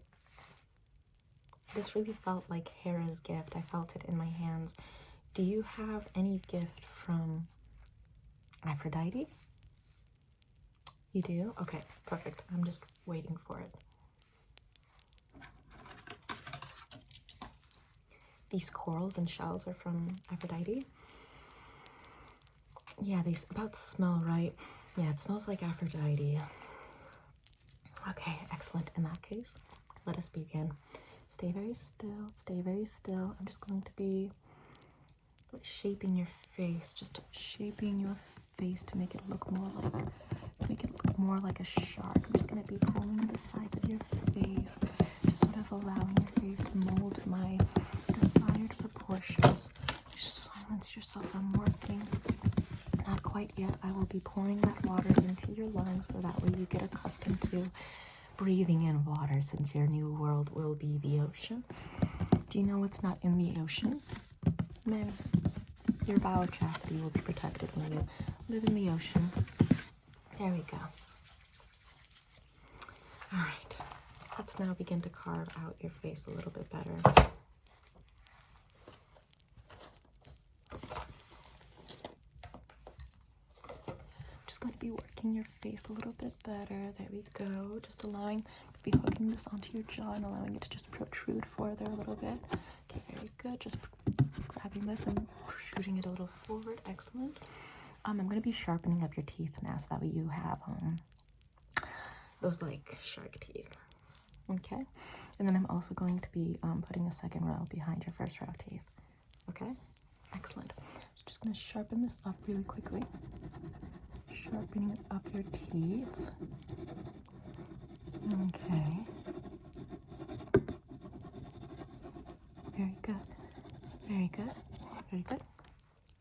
this really felt like Hera's gift. I felt it in my hands. Do you have any gift from Aphrodite? You do? Okay, perfect. I'm just waiting for it. These corals and shells are from Aphrodite. Yeah, they about smell right. Yeah, it smells like Aphrodite. Okay, excellent. In that case, let us begin. Stay very still. Stay very still. I'm just going to be shaping your face, just shaping your face to make it look more like a shark. I'm just going to be pulling the sides of your face, just sort of allowing your face to mold my desired proportions. Just silence yourself. I'm working. Not quite yet. I will be pouring that water into your lungs so that way you get accustomed to breathing in water, since your new world will be the ocean. Do you know what's not in the ocean? Men. Your vow of chastity will be protected when you live in the ocean. There we go. All right. Let's now begin to carve out your face a little bit better. hugging your face a little bit better. There we go. Just allowing to be hooking this onto your jaw and allowing it to just protrude further a little bit. Okay, very good. Just grabbing this and shooting it a little forward. Excellent. I'm going to be sharpening up your teeth now so that way you have those like shark teeth. Okay, and then I'm also going to be putting a second row behind your first row of teeth. Okay, excellent. So just going to sharpen this up really quickly. Sharpening up your teeth. Okay. Very good. Very good. Very good.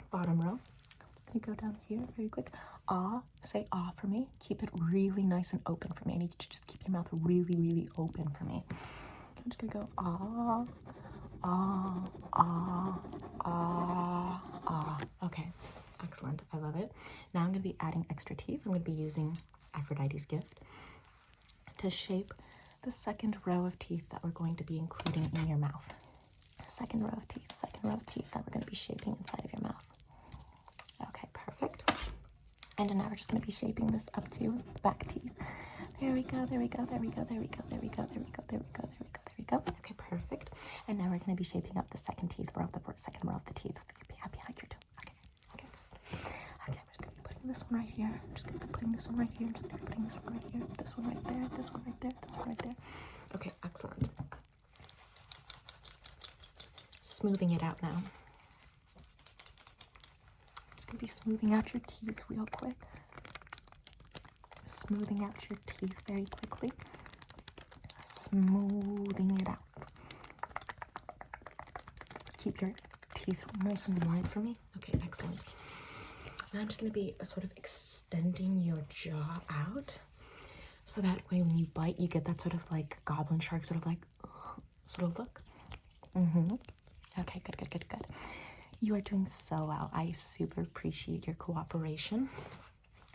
Bottom row. Just gonna go down here very quick. Ah, say ah for me. Keep it really nice and open for me. I need you to just keep your mouth really, really open for me. I'm just gonna go ah, ah, ah, ah, ah. Okay, excellent. I love it. Now I'm gonna be adding extra teeth. I'm gonna be using Aphrodite's gift to shape the second row of teeth that we're going to be including in your mouth. Second row of teeth that we're going to be shaping inside of your mouth. Okay, perfect. And now we're just going to be shaping this up to the back teeth. There we go, there we go, there we go, there we go, there we go, there we go, there we go, there we go, there we go. Okay, perfect. And now we're going to be shaping up the second second row of the teeth behind your toe. Okay, okay. Okay, I'm just going to be putting this one right here. I'm just going to be putting this one right here. I'm just going to be putting this one right here. This one right there. This one right there. This one right there. Okay, excellent. Smoothing it out now. Just gonna be smoothing out your teeth real quick. Smoothing out your teeth very quickly. Smoothing it out. Keep your teeth nice and wide for me. Okay, excellent. Now I'm just gonna be sort of extending your jaw out, so that way when you bite, you get that sort of like goblin shark sort of look. Okay, good, good, good, good. You are doing so well. I super appreciate your cooperation.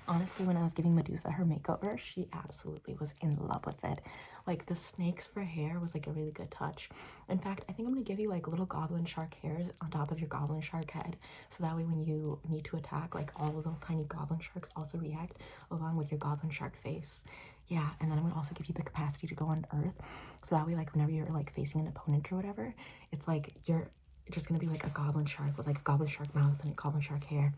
Honestly, when I was giving Medusa her makeover, she absolutely was in love with it. Like, the snakes for hair was like a really good touch. In fact, I think I'm gonna give you like little goblin shark hairs on top of your goblin shark head, so that way when you need to attack, like all the little tiny goblin sharks also react along with your goblin shark face. Yeah, and then I'm gonna also give you the capacity to go on Earth, so that way like whenever you're like facing an opponent or whatever, it's like you're just gonna be like a goblin shark with like a goblin shark mouth and goblin shark hair.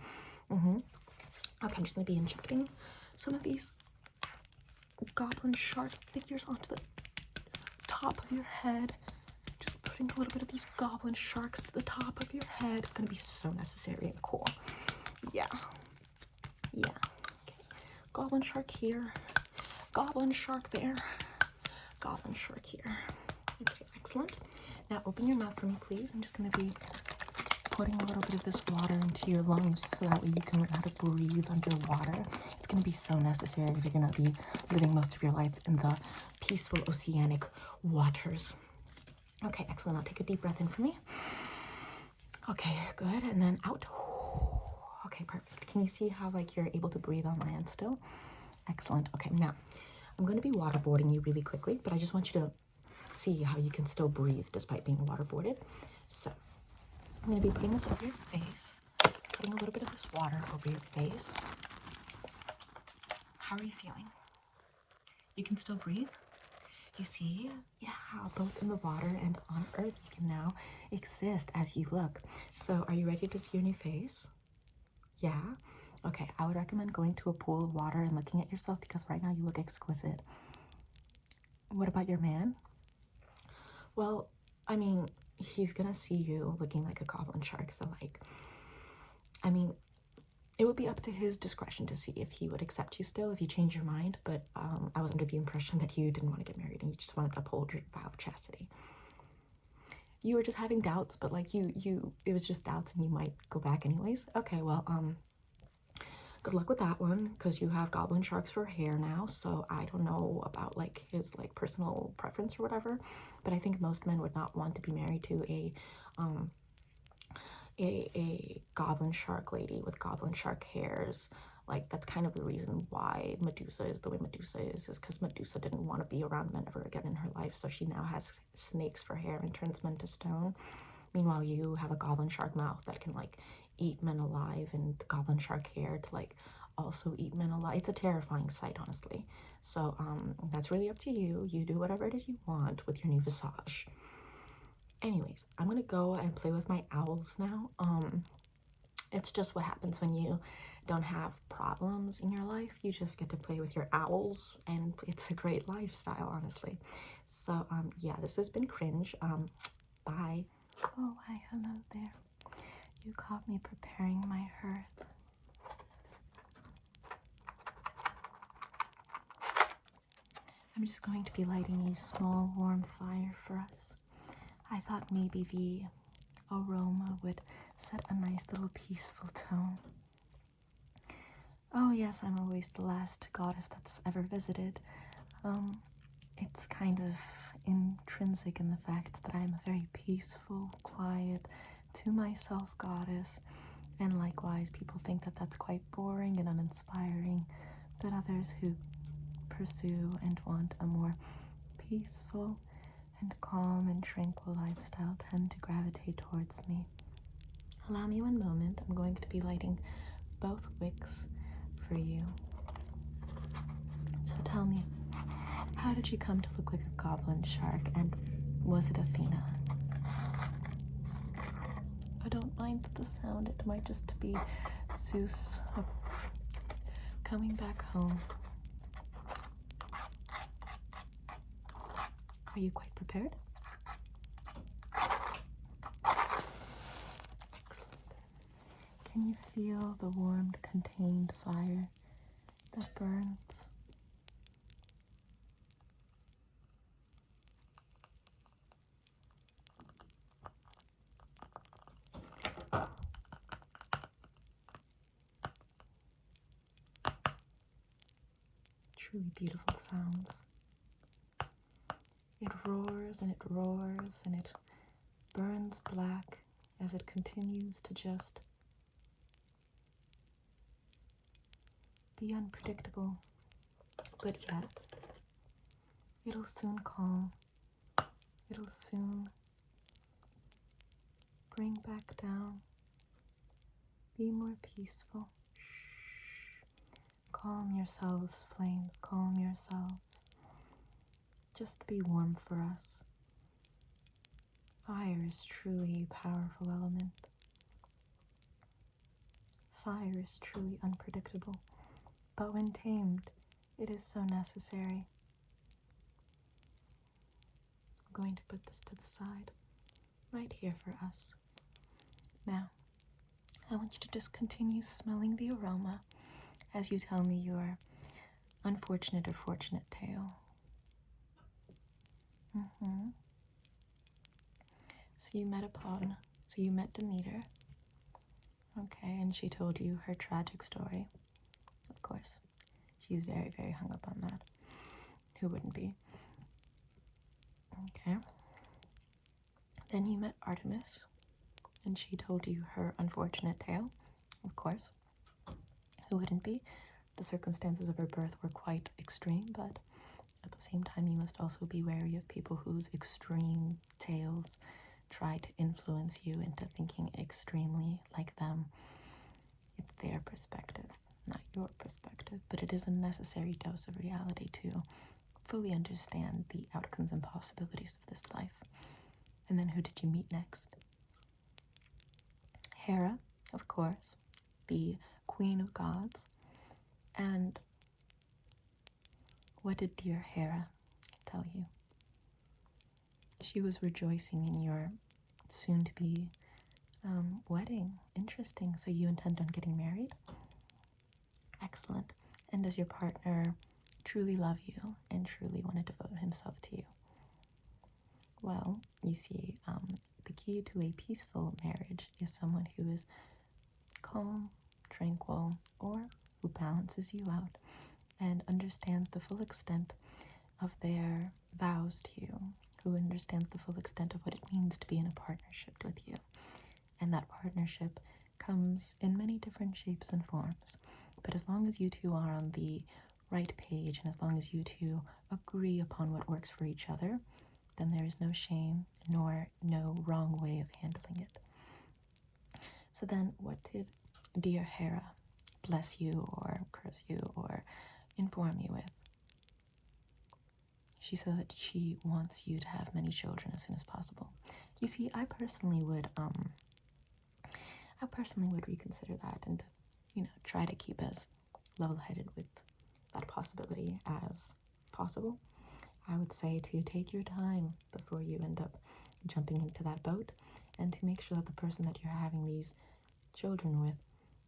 Okay, I'm just gonna be injecting some of these goblin shark figures onto the top of your head. Just putting a little bit of these goblin sharks to the top of your head. It's gonna be so necessary and cool. Yeah. Yeah. Okay. Goblin shark here. Goblin shark there. Goblin shark here. Okay, excellent. Now open your mouth for me, please. I'm just gonna be putting a little bit of this water into your lungs so that way you can learn how to breathe underwater. It's going to be so necessary if you're going to be living most of your life in the peaceful oceanic waters. Okay, excellent. Now take a deep breath in for me. Okay, good. And then out. Okay, perfect. Can you see how like you're able to breathe on land still? Excellent. Okay, now I'm going to be waterboarding you really quickly, but I just want you to see how you can still breathe despite being waterboarded. So I'm going to be putting this over your face, putting a little bit of this water over your face. How are you feeling? You can still breathe? You see? Yeah, how both in the water and on Earth you can now exist as you look. So are you ready to see your new face? Yeah? Okay, I would recommend going to a pool of water and looking at yourself because right now you look exquisite. What about your man? Well, I mean, he's gonna see you looking like a goblin shark, so like, I mean, it would be up to his discretion to see if he would accept you still if you change your mind, but I was under the impression that you didn't want to get married and you just wanted to uphold your vow of chastity. You were just having doubts, but like it was just doubts and you might go back anyways. Okay, well, good luck with that one, because you have goblin sharks for hair now, so I don't know about like his like personal preference or whatever, but I think most men would not want to be married to a goblin shark lady with goblin shark hairs. Like, that's kind of the reason why Medusa is the way Medusa is because Medusa didn't want to be around men ever again in her life, so she now has snakes for hair and turns men to stone. Meanwhile, you have a goblin shark mouth that can like eat men alive, and the goblin shark hair to like also eat men alive. It's a terrifying sight, honestly. So that's really up to you. You do whatever it is you want with your new visage. Anyways, I'm gonna go and play with my owls now. It's just what happens when you don't have problems in your life. You just get to play with your owls, and it's a great lifestyle, honestly. So yeah, this has been cringe. Bye. Oh, hi, hello there. You caught me preparing my hearth. I'm just going to be lighting a small warm fire for us. I thought maybe the aroma would set a nice little peaceful tone. Oh yes, I'm always the last goddess that's ever visited. It's kind of intrinsic in the fact that I'm a very peaceful, quiet, to myself goddess, and likewise people think that that's quite boring and uninspiring, but others who pursue and want a more peaceful and calm and tranquil lifestyle tend to gravitate towards me. Allow me one moment. I'm going to be lighting both wicks for you. So tell me, how did you come to look like a goblin shark, and was it Athena? I don't mind the sound. It might just be Zeus coming back home. Are you quite prepared? Excellent. Can you feel the warmed, contained fire that burns? Truly beautiful sounds. It roars and it roars and it burns black as it continues to just be unpredictable, but yet it'll soon calm. It'll soon bring back down. Be more peaceful. Shh. Calm yourselves, flames. Calm yourselves. Just be warm for us. Fire is truly a powerful element. Fire is truly unpredictable, but when tamed, it is so necessary. I'm going to put this to the side, right here for us. Now, I want you to just continue smelling the aroma as you tell me your unfortunate or fortunate tale. So you met Demeter. Okay, and she told you her tragic story. Of course. She's very, very hung up on that. Who wouldn't be? Okay. Then you met Artemis, and she told you her unfortunate tale. Of course. Who wouldn't be? The circumstances of her birth were quite extreme, but at the same time, you must also be wary of people whose extreme tales try to influence you into thinking extremely like them. It's their perspective, not your perspective, but it is a necessary dose of reality to fully understand the outcomes and possibilities of this life. And then who did you meet next? Hera, of course, the queen of gods. And what did dear Hera tell you? She was rejoicing in your soon-to-be wedding. Interesting. So you intend on getting married? Excellent. And does your partner truly love you and truly want to devote himself to you? Well, you see, the key to a peaceful marriage is someone who is calm, tranquil, or who balances you out and understands the full extent of their vows to you, who understands the full extent of what it means to be in a partnership with you. And that partnership comes in many different shapes and forms. But as long as you two are on the right page, and as long as you two agree upon what works for each other, then there is no shame nor no wrong way of handling it. So then, what did dear Hera bless you or curse you or inform you with. She said that she wants you to have many children as soon as possible. You see, I personally would reconsider that and, try to keep as level-headed with that possibility as possible. I would say to take your time before you end up jumping into that boat, and to make sure that the person that you're having these children with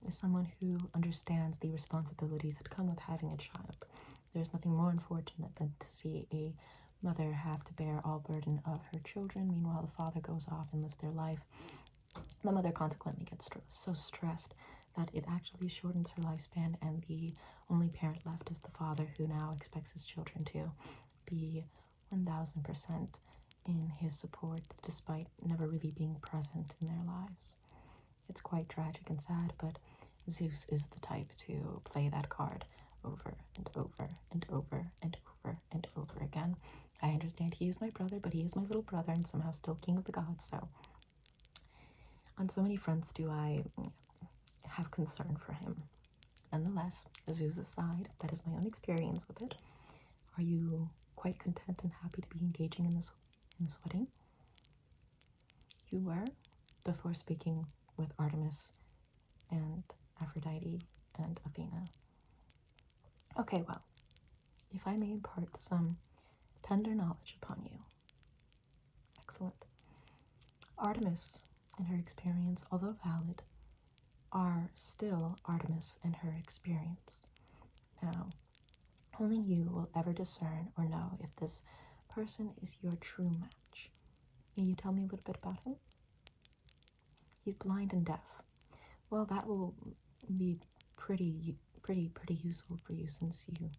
is someone who understands the responsibilities that come with having a child. There's nothing more unfortunate than to see a mother have to bear all burden of her children. Meanwhile, the father goes off and lives their life. The mother consequently gets so stressed that it actually shortens her lifespan, and the only parent left is the father, who now expects his children to be 1000% in his support despite never really being present in their lives. It's quite tragic and sad, but Zeus is the type to play that card over and over and over and over and over again. I understand he is my brother, but he is my little brother and somehow still king of the gods, so on so many fronts do I have concern for him. Nonetheless, Zeus aside, that is my own experience with it. Are you quite content and happy to be engaging in this wedding? You were, before speaking with Artemis and Aphrodite and Athena. Okay, well, if I may impart some tender knowledge upon you. Excellent. Artemis and her experience, although valid, are still Artemis and her experience. Now, only you will ever discern or know if this person is your true match. May you tell me a little bit about him? He's blind and deaf. Well, that will be pretty useful for you, since you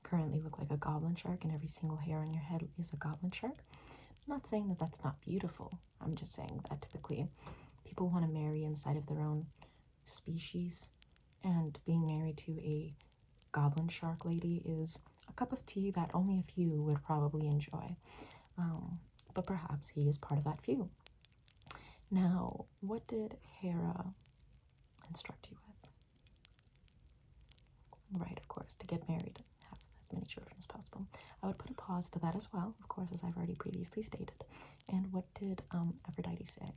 currently look like a goblin shark and every single hair on your head is a goblin shark. I'm not saying that that's not beautiful. I'm just saying that typically people want to marry inside of their own species, and being married to a goblin shark lady is a cup of tea that only a few would probably enjoy. But perhaps he is part of that few. Now, what did Hera instruct you with? Right, of course, to get married and have as many children as possible. I would put a pause to that as well, of course, as I've already previously stated. And what did Aphrodite say?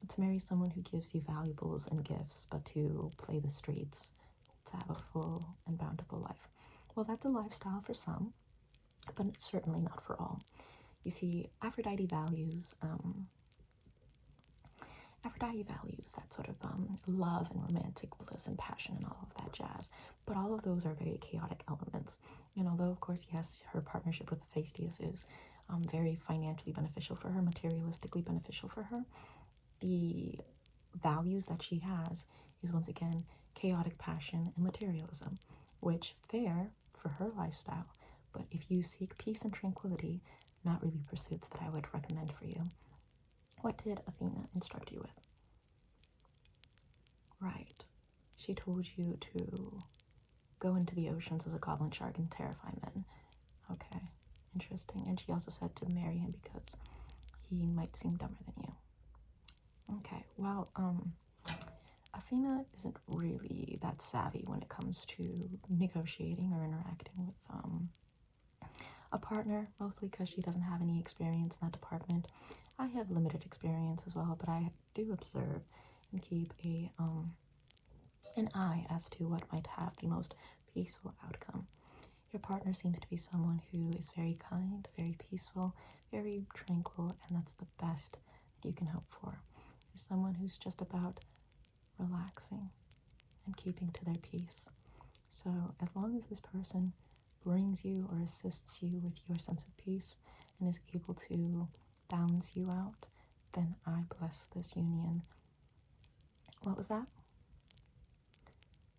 To marry someone who gives you valuables and gifts, but to play the streets, to have a full and bountiful life. Well, that's a lifestyle for some, but it's certainly not for all. You see, Aphrodite values that sort of love and romantic bliss and passion and all of that jazz, but all of those are very chaotic elements. And although, of course, yes, her partnership with Hephaestus is very financially beneficial for her, materialistically beneficial for her, the values that she has is once again chaotic passion and materialism, which fair for her lifestyle, but if you seek peace and tranquility, not really pursuits that I would recommend for you. What did Athena instruct you with? Right. She told you to go into the oceans as a goblin shark and terrify men. Okay, interesting. And she also said to marry him because he might seem dumber than you. Okay, well, Athena isn't really that savvy when it comes to negotiating or interacting with a partner, mostly because she doesn't have any experience in that department. I have limited experience as well, but I do observe and keep an eye as to what might have the most peaceful outcome. Your partner seems to be someone who is very kind, very peaceful, very tranquil, and that's the best that you can hope for. Is someone who's just about relaxing and keeping to their peace. So as long as this person brings you or assists you with your sense of peace and is able to balance you out, then I bless this union. What was that?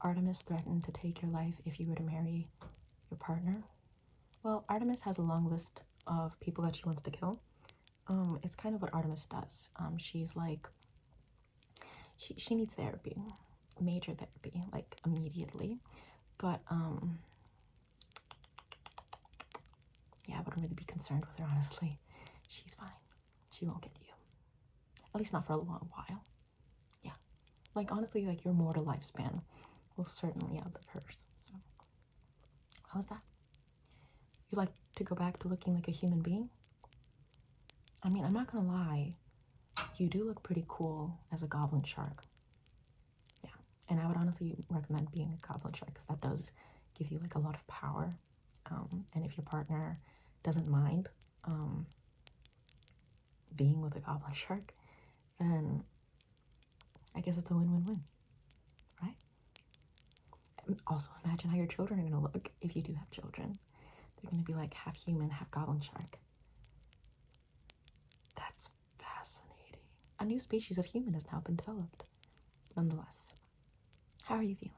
Artemis threatened to take your life if you were to marry your partner. Well, Artemis has a long list of people that she wants to kill. It's kind of what Artemis does. She's like, she needs therapy, major therapy, like immediately. But yeah, I wouldn't really be concerned with her, honestly. She's fine. She won't get you. At least not for a long while. Yeah. Like, honestly, like, your mortal lifespan will certainly outlive hers. So, how was that? You like to go back to looking like a human being? I mean, I'm not gonna lie, you do look pretty cool as a goblin shark. Yeah, and I would honestly recommend being a goblin shark because that does give you like a lot of power. And if your partner doesn't mind being with a goblin shark, then I guess it's a win-win-win, right? Also, imagine how your children are gonna look if you do have children. They're gonna be like half human, half goblin shark. That's fascinating. A new species of human has now been developed. Nonetheless, how are you feeling?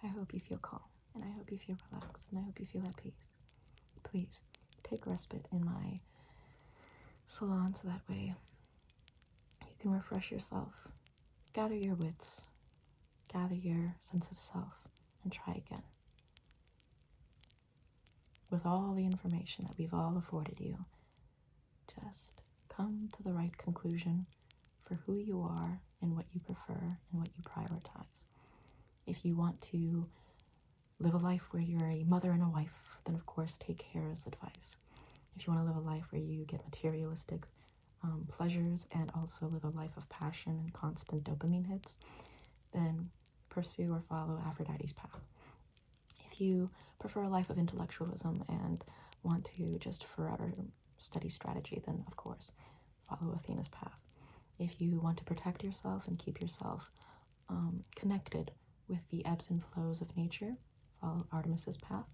I hope you feel calm, and I hope you feel relaxed, and I hope you feel at peace. Please take respite in my salon so that way you can refresh yourself, gather your wits, gather your sense of self, and try again. With all the information that we've all afforded you, just come to the right conclusion for who you are and what you prefer and what you prioritize. If you want to live a life where you're a mother and a wife, then of course take Hera's advice. If you want to live a life where you get materialistic pleasures and also live a life of passion and constant dopamine hits, then pursue or follow Aphrodite's path. If you prefer a life of intellectualism and want to just forever study strategy, then of course follow Athena's path. If you want to protect yourself and keep yourself connected with the ebbs and flows of nature, follow Artemis's path.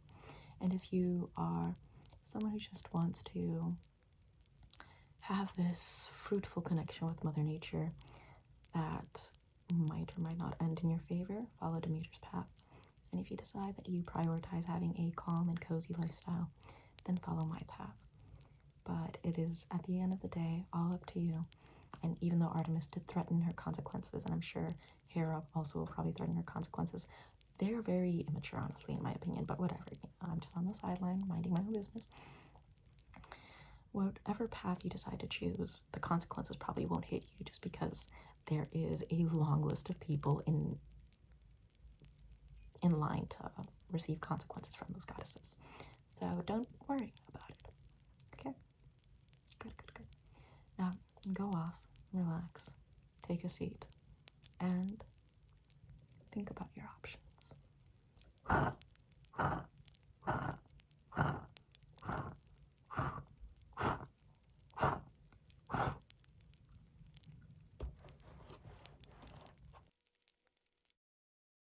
And if you are someone who just wants to have this fruitful connection with Mother Nature that might or might not end in your favor, follow Demeter's path. And if you decide that you prioritize having a calm and cozy lifestyle, then follow my path. But it is, at the end of the day, all up to you. And even though Artemis did threaten her consequences, and I'm sure Hera also will probably threaten her consequences, they're very immature, honestly, in my opinion. But whatever, I'm just on the sideline, minding my own business. Whatever path you decide to choose, the consequences probably won't hit you just because there is a long list of people in line to receive consequences from those goddesses. So don't worry about it. Okay? Good. Now, go off, relax, take a seat, and think about